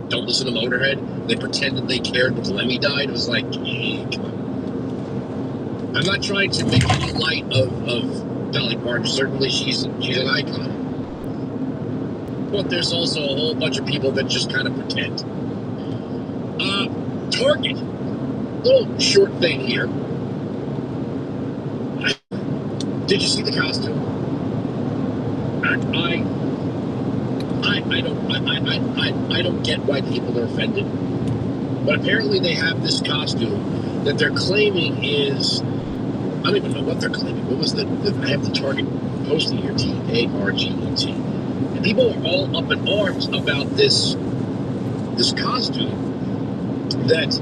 Don't listen to Motorhead. They pretended they cared because Lemmy died. It was like, hey, come on. I'm not trying to make any light of Dolly Parton. Certainly, she's an icon. But there's also a whole bunch of people that just kind of pretend. Target. Little short thing here. Did you see the costume? I don't get why people are offended. But apparently they have this costume that they're claiming is, I don't even know what they're claiming. What was I have the Target posting here, TARGET. And people are all up in arms about this costume that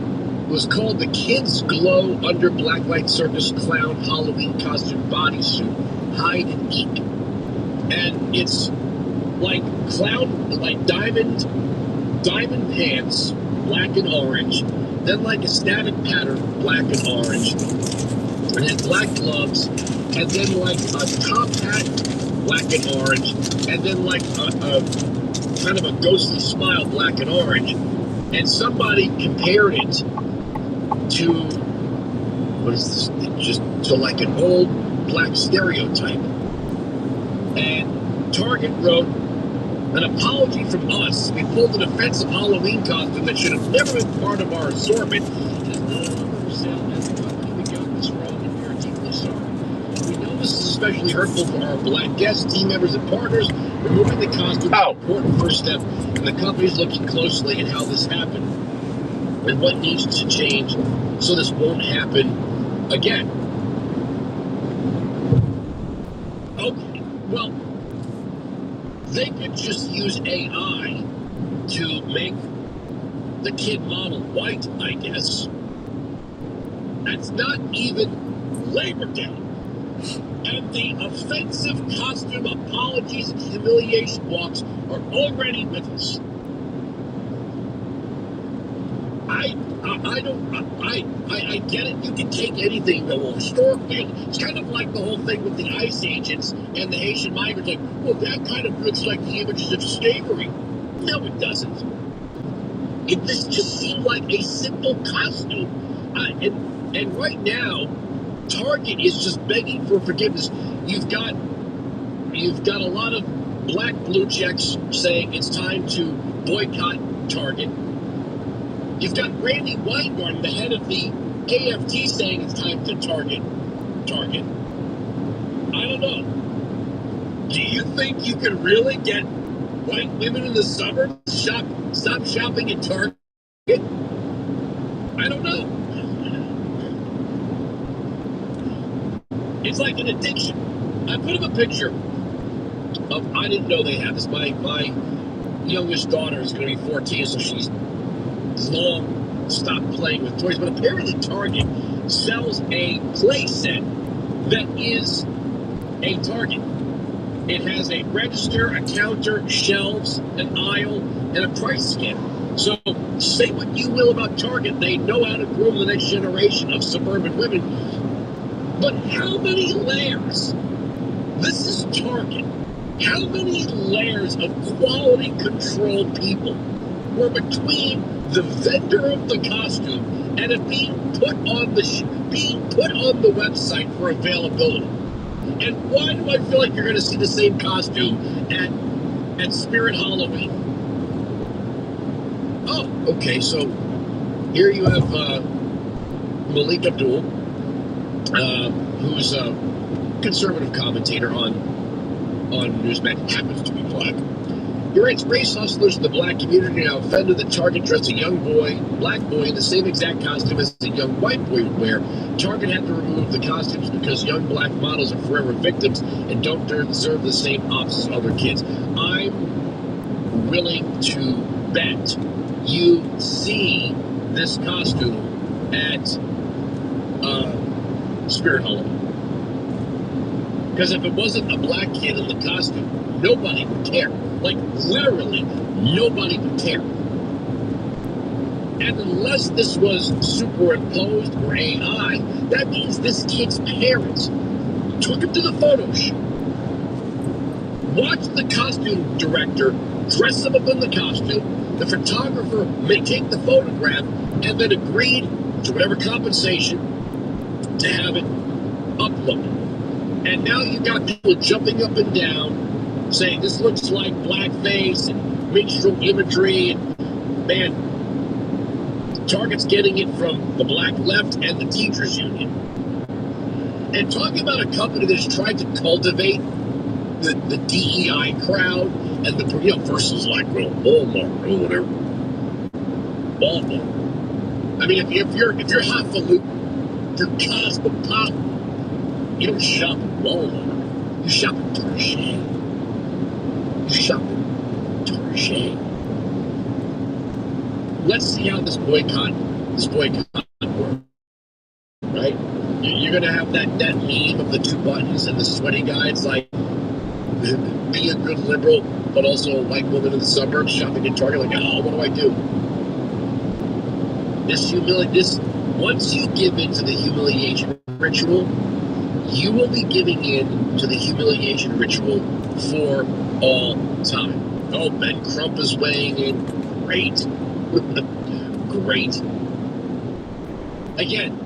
was called the Kids Glow Under Blacklight Circus Clown Halloween Costume Bodysuit Hide and Eek. And it's like diamond pants, black and orange, then like a static pattern, black and orange, and then black gloves, and then like a top hat, black and orange, and then like a kind of a ghostly smile, black and orange. And somebody compared it to, what is this? Just to like an old black stereotype. And Target wrote, "An apology from us. We pulled an offensive Halloween costume that should have never been part of our assortment. It is no longer for sale as a company. We got this wrong and we are deeply sorry. We know this is especially hurtful for our black guests, team members, and partners. Removing the costume is an important first step, and the company is looking closely at how this happened and what needs to change so this won't happen again." Okay, well, they could just use AI to make the kid model white, I guess. That's not even Labor Day. And the offensive costume apologies and humiliation walks are already with us. I get it. You can take anything that will historically. It's kind of like the whole thing with the ICE agents and the Haitian migrants. Like, well, that kind of looks like the images of slavery. No, it doesn't. This just seemed like a simple costume. And right now, Target is just begging for forgiveness. You've got a lot of black blue checks saying it's time to boycott Target. You've got Randy Weingarten, the head of the AFT, saying it's time to target. I don't know. Do you think you can really get white women in the suburbs to stop shopping at Target? I don't know. It's like an addiction. I put up a picture of, I didn't know they had this. My youngest daughter is going to be 14, so she's long stopped playing with toys, but apparently Target sells a play set that is a Target. It has a register, a counter, shelves, an aisle, and a price scan. So say what you will about Target, they know how to groom the next generation of suburban women. But how many layers? This is Target. How many layers of quality control people were between the vendor of the costume and it being put on the website for availability? And why do I feel like you're going to see the same costume at Spirit Halloween? Oh, okay. So here you have Malik Abdul, who's a conservative commentator on Newsmax, happens to be black. He writes, race hustlers in the black community are offended that Target dressed a young black boy in the same exact costume as the young white boy would wear. Target had to remove the costumes because young black models are forever victims and don't deserve the same ops as other kids. I'm willing to bet you see this costume at Spirit Halloween. Because if it wasn't a black kid in the costume, nobody would care. Like, literally, nobody would care. And unless this was superimposed or AI, that means this kid's parents took him to the photo shoot, watched the costume director dress him up in the costume, the photographer may take the photograph, and then agreed to whatever compensation to have it uploaded. And now you've got people jumping up and down, saying this looks like blackface and minstrel imagery, and man, Target's getting it from the black left and the teachers union. And talking about a company that's tried to cultivate the DEI crowd and the versus like Walmart or whatever. Walmart. I mean, if you're highfalutin, if you're cosmopolitan, you don't shop at Walmart. You shop at Target. You shop at Target. Let's see how this boycott works. Right? You're gonna have that meme of the two buttons and the sweaty guy. It's like, be a good liberal, but also a white woman in the suburbs shopping at Target. Like, oh, what do I do? Once you give in to the humiliation ritual, you will be giving in to the humiliation ritual for all time. Oh, Ben Crump is weighing in. Great. Great. Again,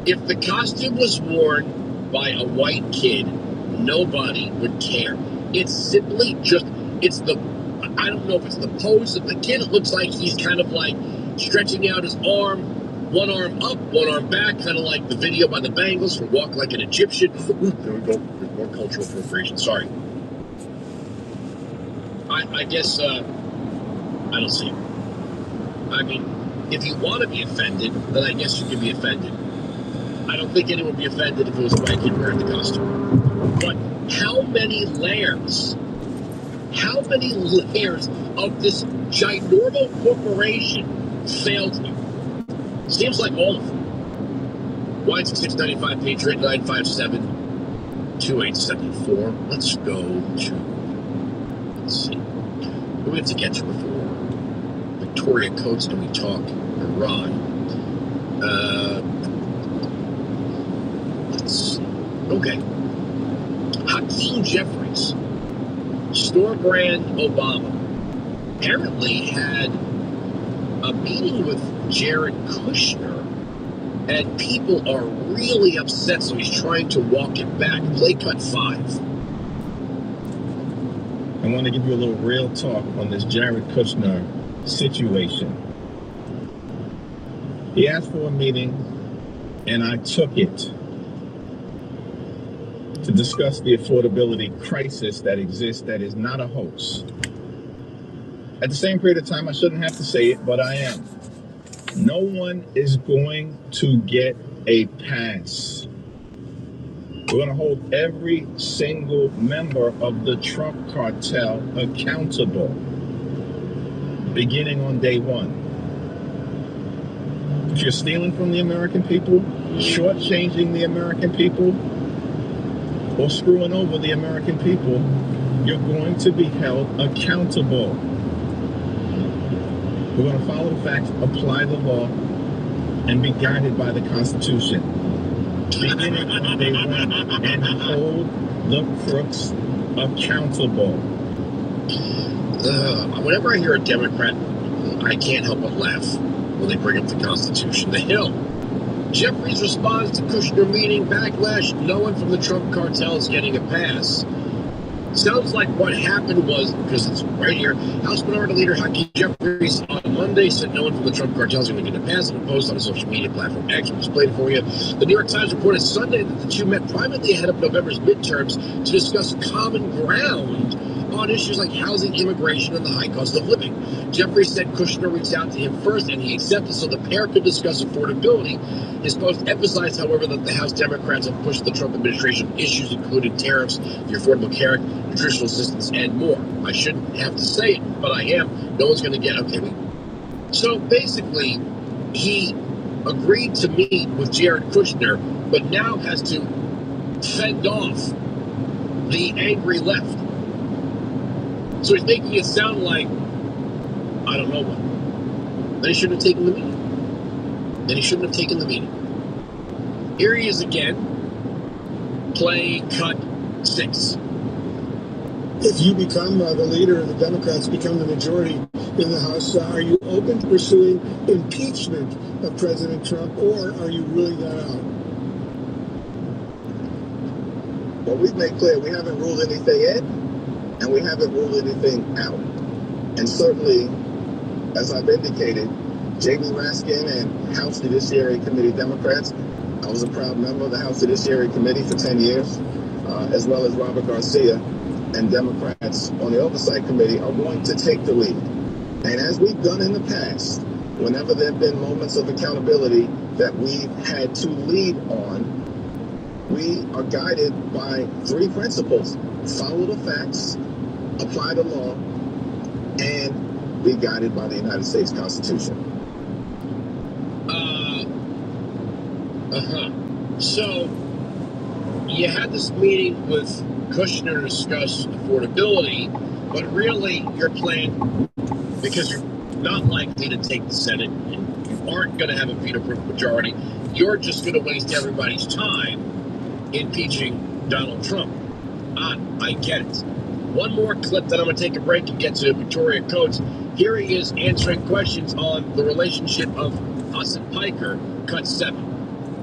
if the costume was worn by a white kid, nobody would care. It's simply just, I don't know if it's the pose of the kid. It looks like he's kind of like stretching out his arm, one arm up, one arm back, kind of like the video by the Bangles for Walk Like an Egyptian. There we go. There's more cultural appropriation. Sorry. I guess, I don't see it. I mean, if you want to be offended, then I guess you can be offended. I don't think anyone would be offended if it was a white kid wearing the costume. But how many layers of this ginormous corporation failed you? Seems like all of them. Why is it 695 Patriot 957-2874? Let's go to, let's see. Who we have to get to before Victoria Coates and we talk Iran? Let's see. Okay. Hakeem Jeffries, store brand Obama, apparently had a meeting with Jared Kushner, and people are really upset, so he's trying to walk it back. Play cut 5. I want to give you a little real talk on this Jared Kushner situation. He asked for a meeting, and I took it to discuss the affordability crisis that exists that is not a hoax. At the same period of time, I shouldn't have to say it, but I am. No one is going to get a pass. We're going to hold every single member of the Trump cartel accountable, beginning on day one. If you're stealing from the American people, shortchanging the American people, or screwing over the American people, you're going to be held accountable. We're going to follow the facts, apply the law, and be guided by the Constitution. Beginning on day one, and hold the crooks accountable. Whenever I hear a Democrat, I can't help but laugh when they bring up the Constitution. The Hill. Jeffries responds to Kushner meeting backlash. No one from the Trump cartel is getting a pass. Sounds like what happened was, because it's right here, House Minority Leader Hakeem Jeffries on Monday said no one from the Trump cartel is going to get a pass in a post on a social media platform. X was played for you. The New York Times reported Sunday that the two met privately ahead of November's midterms to discuss common ground on issues like housing, immigration, and the high cost of living. Jeffries said Kushner reached out to him first, and he accepted so the pair could discuss affordability. His post emphasized, however, that the House Democrats have pushed the Trump administration on issues including tariffs, the Affordable Care Act, nutritional assistance, and more. I shouldn't have to say it, but I am. No one's going to get okay. So basically, he agreed to meet with Jared Kushner, but now has to fend off the angry left. So he's making it sound like, I don't know what. Then he shouldn't have taken the meeting. Here he is again. Play cut 6. If you become the leader and the Democrats become the majority in the House, are you open to pursuing impeachment of President Trump, or are you ruling that out? Well, we've made clear we haven't ruled anything in, and we haven't ruled anything out. And certainly, as I've indicated, J.B. Raskin and House Judiciary Committee Democrats, I was a proud member of the House Judiciary Committee for 10 years, as well as Robert Garcia and Democrats on the Oversight Committee are going to take the lead. And as we've done in the past, whenever there have been moments of accountability that we've had to lead on, we are guided by 3 principles: follow the facts, apply the law, and be guided by the United States Constitution. So you had this meeting with Kushner to discuss affordability, but really you're playing, because you're not likely to take the Senate and you aren't going to have a veto-proof majority, you're just going to waste everybody's time impeaching Donald Trump. I get it. One more clip that I'm going to take a break and get to Victoria Coates. Here he is answering questions on the relationship of Hassan Piker, cut 7.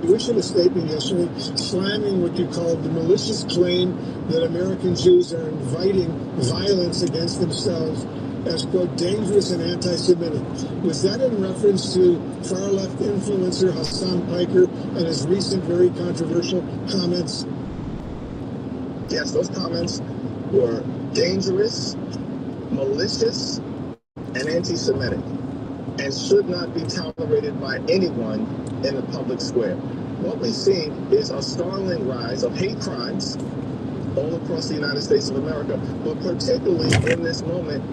You issued a statement yesterday slamming what you called the malicious claim that American Jews are inviting violence against themselves as, quote, dangerous and anti-Semitic. Was that in reference to far-left influencer Hassan Piker and his recent very controversial comments? Yes, those comments were dangerous, malicious, and anti-Semitic, and should not be tolerated by anyone in the public square. What we're seeing is a startling rise of hate crimes all across the United States of America, but particularly in this moment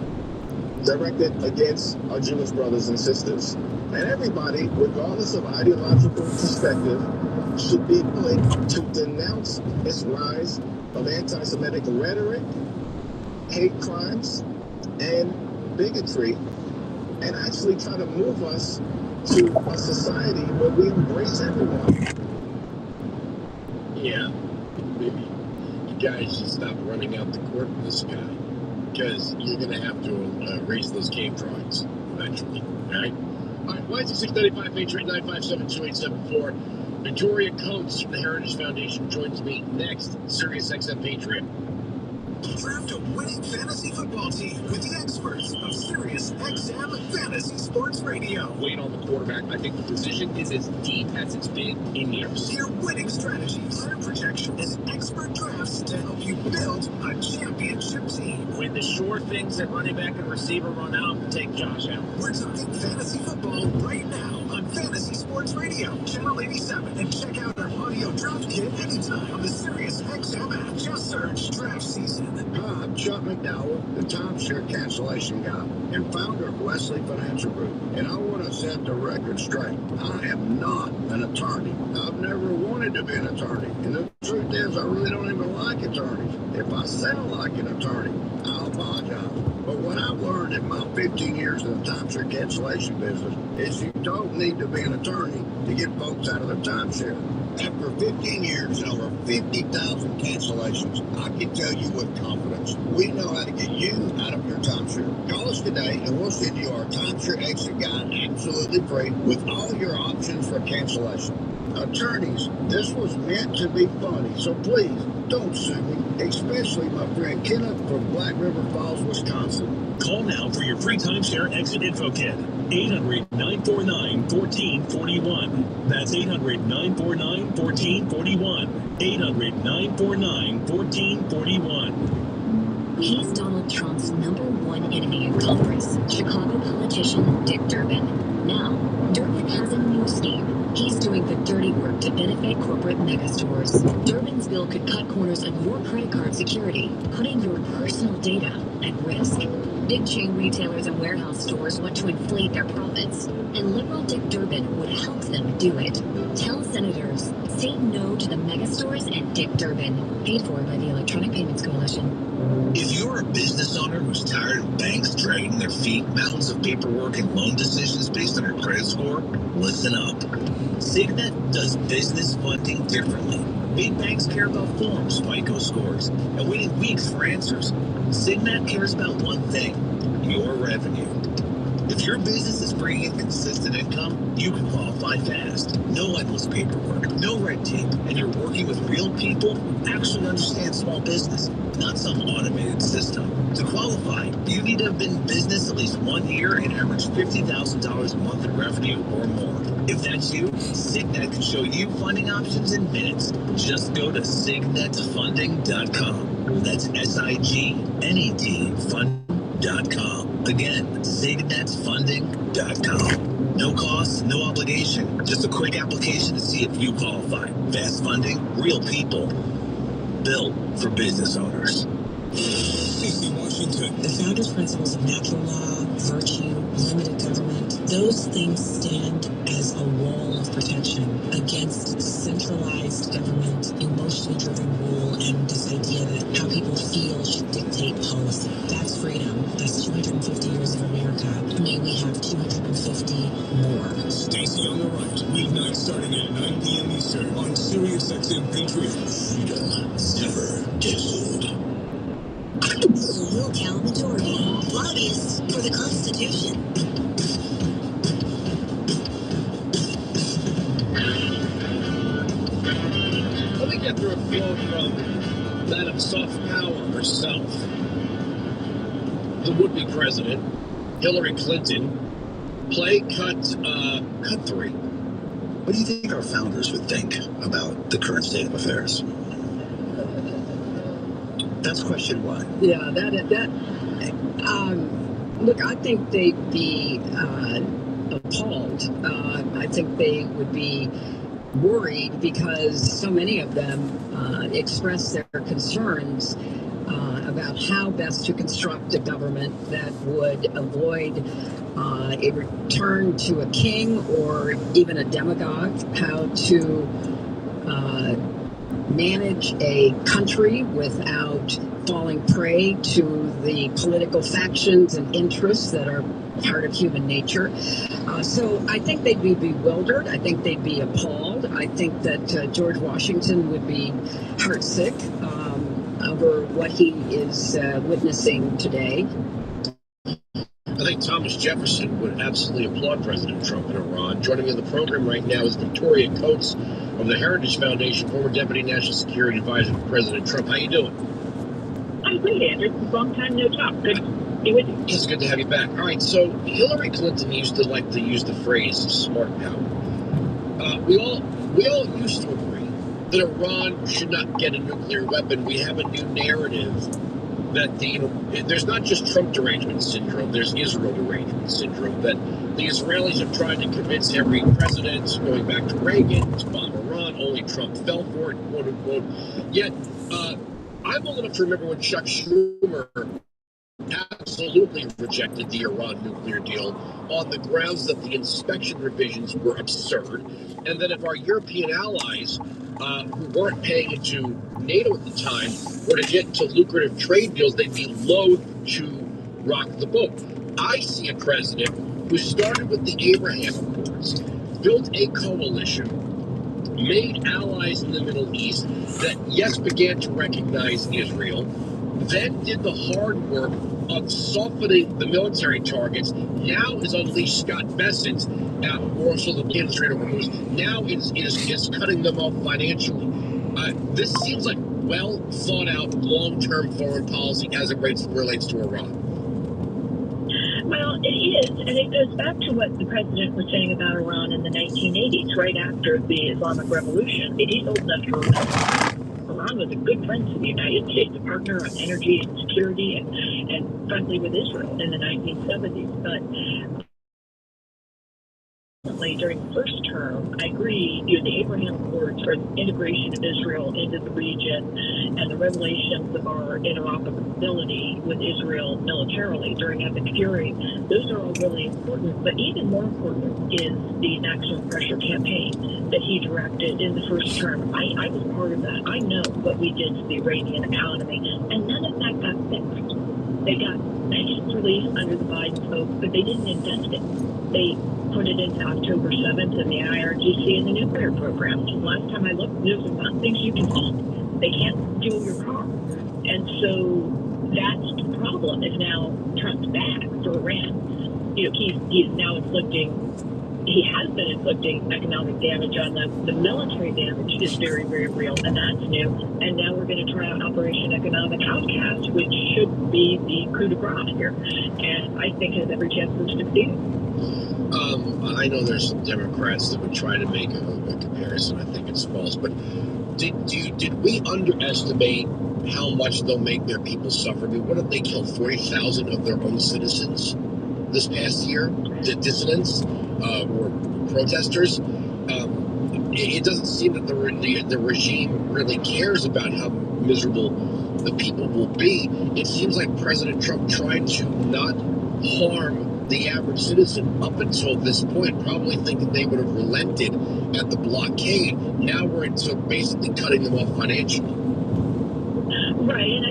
directed against our Jewish brothers and sisters. And everybody, regardless of ideological perspective, should be willing to denounce this rise of anti-Semitic rhetoric, hate crimes, and bigotry, and actually try to move us to a society where we embrace everyone. Yeah, maybe you guys should stop running out the court with this guy, because you're going to have to raise those cave drawings eventually, all right? All right, why is it 695 Patriot 957-2874? Victoria Coates from the Heritage Foundation joins me next, Sirius XM Patriot. Draft a winning fantasy football team with the experts of Sirius XM Fantasy Sports Radio. Wait on the quarterback. I think the position is as deep as it's been in years. Hear winning strategies, player projections, and expert drafts to help you build a championship team. When the sure things at running back and receiver run out, take Josh Allen. We're talking fantasy football right now on Fantasy Sports Radio, Channel 87, and check out our audio draft kit anytime on the Sirius XM app. Just search Draft Season. Hi, I'm Chuck McDowell, the timeshare cancellation guy and founder of Wesley Financial Group. And I want to set the record straight. I am not an attorney. I've never wanted to be an attorney. And the truth is, I really don't even like attorneys. If I sound like an attorney, I'll apologize. But what I've learned learned in my 15 years in the timeshare cancellation business is you don't need to be an attorney to get folks out of their timeshare. After 15 years and over 50,000 cancellations, I can tell you with confidence, we know how to get you out of your timeshare. Call us today and we'll send you our timeshare exit guide absolutely free with all your options for cancellation. Attorneys, this was meant to be funny, so please don't sue me, especially my friend Kenneth from Black River Falls, Wisconsin. Call now for your free timeshare exit info kit. 800-949-1441. That's 800-949-1441. 800-949-1441. He's Donald Trump's #1 enemy in Congress, Chicago politician Dick Durbin. Now, Durbin has a new scheme. He's doing the dirty work to benefit corporate megastores. Durbin's bill could cut corners on your credit card security, putting your personal data at risk. Big chain retailers and warehouse stores want to inflate their profits, and liberal Dick Durbin would help them do it. Tell senators, say no to the megastores and Dick Durbin. Paid for by the Electronic Payments Coalition. If you're a business owner who's tired of banks dragging their feet, mountains of paperwork, and loan decisions based on your credit score, listen up. Signet does business funding differently. Big banks care about forms, FICO scores, and waiting weeks for answers. Signet cares about one thing: your revenue. If your business is bringing in consistent income, you can qualify fast. No endless paperwork, no red tape, and you're working with real people who actually understand small business, not some automated system. To qualify, you need to have been in business at least 1 year and average $50,000 a month in revenue or more. If that's you, Signet can show you funding options in minutes. Just go to signetfunding.com. That's SIGNET funding.com. Again, signetfunding.com. No cost, no obligation. Just a quick application to see if you qualify. Fast funding, real people. Built for business owners. C.C. Washington. The founders' principles of natural law, virtue, limited government, those things stand as a wall of protection against centralized government, emotionally driven rule, and this idea that how people feel should dictate policy. That's freedom. That's 250 years of America. May we have 250 more. Stacy on the right. Weeknight starting at 9 p.m. Eastern on SiriusXM Patriot. Freedom never gets old. The will count majority. Lobbyists for the Constitution. Let me get through a quote from Madam Soft Power herself. The would-be president, Hillary Clinton, play cut 3. What do you think our founders would think about the current state of affairs? That's question one. Yeah, look, I think they'd be appalled. I think they would be worried because so many of them express their concerns about how best to construct a government that would avoid a return to a king or even a demagogue, how to manage a country without falling prey to the political factions and interests that are part of human nature. So I think they'd be bewildered. I think they'd be appalled. I think that George Washington would be heartsick over what he is witnessing today. I think Thomas Jefferson would absolutely applaud President Trump in Iran. Joining me on the program right now is Victoria Coates of the Heritage Foundation, former Deputy National Security Advisor to President Trump. How you doing? I'm great, Andrew. Long time no talk. Good to be with you. It's good to have you back. All right, so Hillary Clinton used to like to use the phrase smart power. We all used to agree that Iran should not get a nuclear weapon. We have a new narrative that there's not just Trump derangement syndrome, there's Israel derangement syndrome, that the Israelis have tried to convince every president, going back to Reagan, to bomb Iran, only Trump fell for it, quote unquote. Yet, I'm old enough to remember when Chuck Schumer absolutely rejected the Iran nuclear deal on the grounds that the inspection provisions were absurd, and that if our European allies who weren't paying into NATO at the time were to get into lucrative trade deals, they'd be loath to rock the boat. I see a president who started with the Abraham Accords, built a coalition, made allies in the Middle East that, yes, began to recognize Israel, then did the hard work of softening the military targets, now has unleashed Scott Bessent, or also the Strait of Hormuz, now is cutting them off financially. This seems like well thought out long-term foreign policy as it relates to Iran. Well, it is, and it goes back to what the president was saying about Iran in the 1980s, right after the Islamic Revolution. He's old enough to remember Iran was a good friend to the United States, a partner on energy and security, and friendly with Israel in the 1970s. But during the first term, I agree, the Abraham Accords for the integration of Israel into the region and the revelations of our interoperability with Israel militarily during Epic Fury, those are all really important. But even more important is the maximum pressure campaign that he directed in the first term. I was part of that. I know what we did to the Iranian economy, and none of that got fixed. They got sanctions relief under the Biden folks, but they didn't invest it. They put it into October 7th and the IRGC and the nuclear program. And last time I looked, those are not things you can eat. They can't fuel your car. And so that's the problem, is now Trump's back for Iran. He's now he has been inflicting economic damage on them. The military damage is very, very real, and that's new. And now we're going to try out Operation Economic Outcast, which should be the coup de grace here. And I think has every chance of succeeding. I know there's some Democrats that would try to make a comparison. I think it's false. But did we underestimate how much they'll make their people suffer? I mean, what did they kill? 40,000 of their own citizens this past year? The dissidents or protesters? It doesn't seem that the regime really cares about how miserable the people will be. It seems like President Trump tried to not harm the average citizen up until this point, probably thinking they would have relented at the blockade. Now we're into basically cutting them off financially. Right, and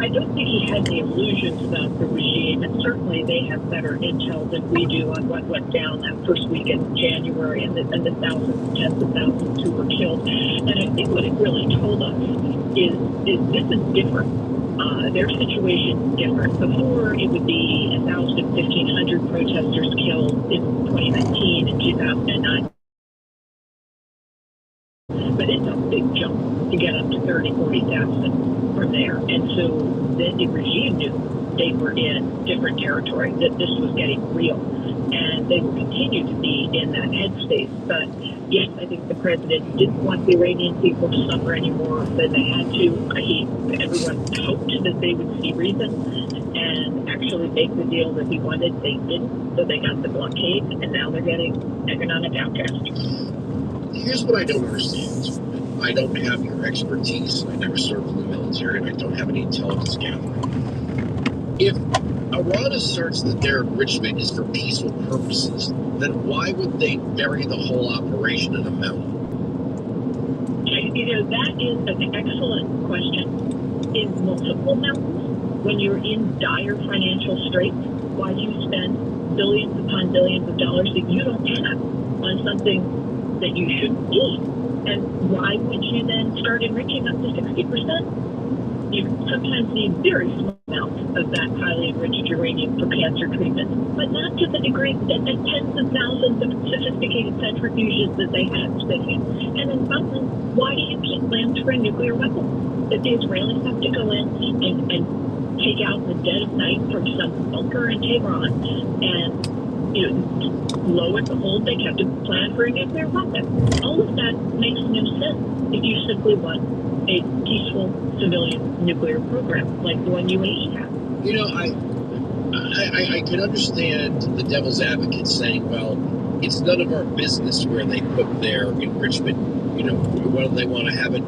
I don't think he had the illusions about the regime, and certainly they have better intel than we do on what went down that first week in January and the thousands, tens of thousands who were killed. And I think what it really told us is this is different. Their situation is different. Before, it would be 1,000, 1,500 protesters killed in 2019 and 2009. But it's a big jump to get up to 30,000, 40,000 from there. And so the regime knew they were in different territory, that this was getting real. And they will continue to be in that headspace. But yes, I think the president didn't want the Iranian people to suffer any more than they had to. Everyone hoped that they would see reason and actually make the deal that he wanted. They didn't, so they got the blockade, and now they're getting economic outcast. Here's what I don't understand. I don't have your expertise. I never served in the military, and I don't have any intelligence gathering. If Iran asserts that their enrichment is for peaceful purposes, then why would they bury the whole operation in a mountain? That is an excellent question. In multiple mountains, when you're in dire financial straits, why do you spend billions upon billions of dollars that you don't have on something that you shouldn't eat? And why would you then start enriching up to 60%? You sometimes need very small amounts of that highly enriched uranium for cancer treatment, but not to the degree that the tens of thousands of sophisticated centrifuges that they have spinning. And in Scotland, why do you keep plans for a nuclear weapon that the Israelis have to go in and take out in the dead of night from some bunker in Tehran and lo and behold, they kept a plan for a nuclear weapon. All of that makes no sense if you simply want a peaceful civilian nuclear program like the one UAE has. I can understand the devil's advocate saying, well, it's none of our business where they put their enrichment, whether they want to have it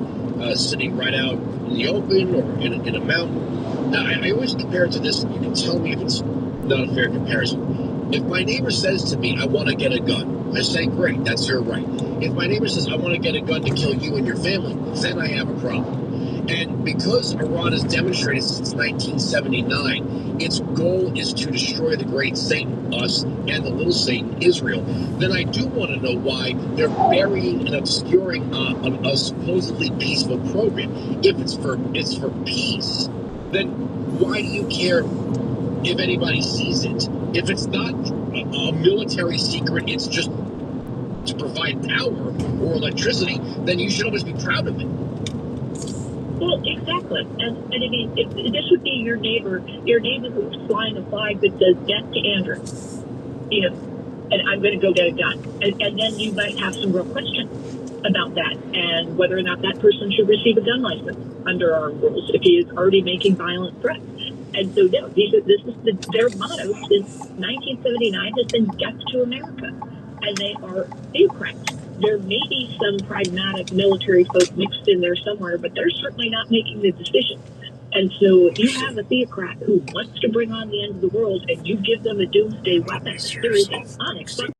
sitting right out in the open or in a mountain. Now, I always compare it to this, and you can tell me if it's not a fair comparison. If my neighbor says to me, I want to get a gun, I say, great, that's your right. If my neighbor says, I want to get a gun to kill you and your family, then I have a problem. And because Iran has demonstrated since 1979 its goal is to destroy the great Satan, us, and the little Satan, Israel, then I do want to know why they're burying and obscuring a supposedly peaceful program. If it's for peace, then why do you care if anybody sees it? If it's not a military secret, it's just to provide power or electricity, then you should always be proud of it. Well, exactly. And I mean, if this would be your neighbor who's flying a flag that says death to Andrew, you know, and I'm going to go get a gun. And then you might have some real questions about that and whether or not that person should receive a gun license under our rules if he is already making violent threats. And so, no, their motto since 1979 has been death to America. And they are theocrats. There may be some pragmatic military folk mixed in there somewhere, but they're certainly not making the decision. And so if you have a theocrat who wants to bring on the end of the world and you give them a doomsday weapon, there is an unexpected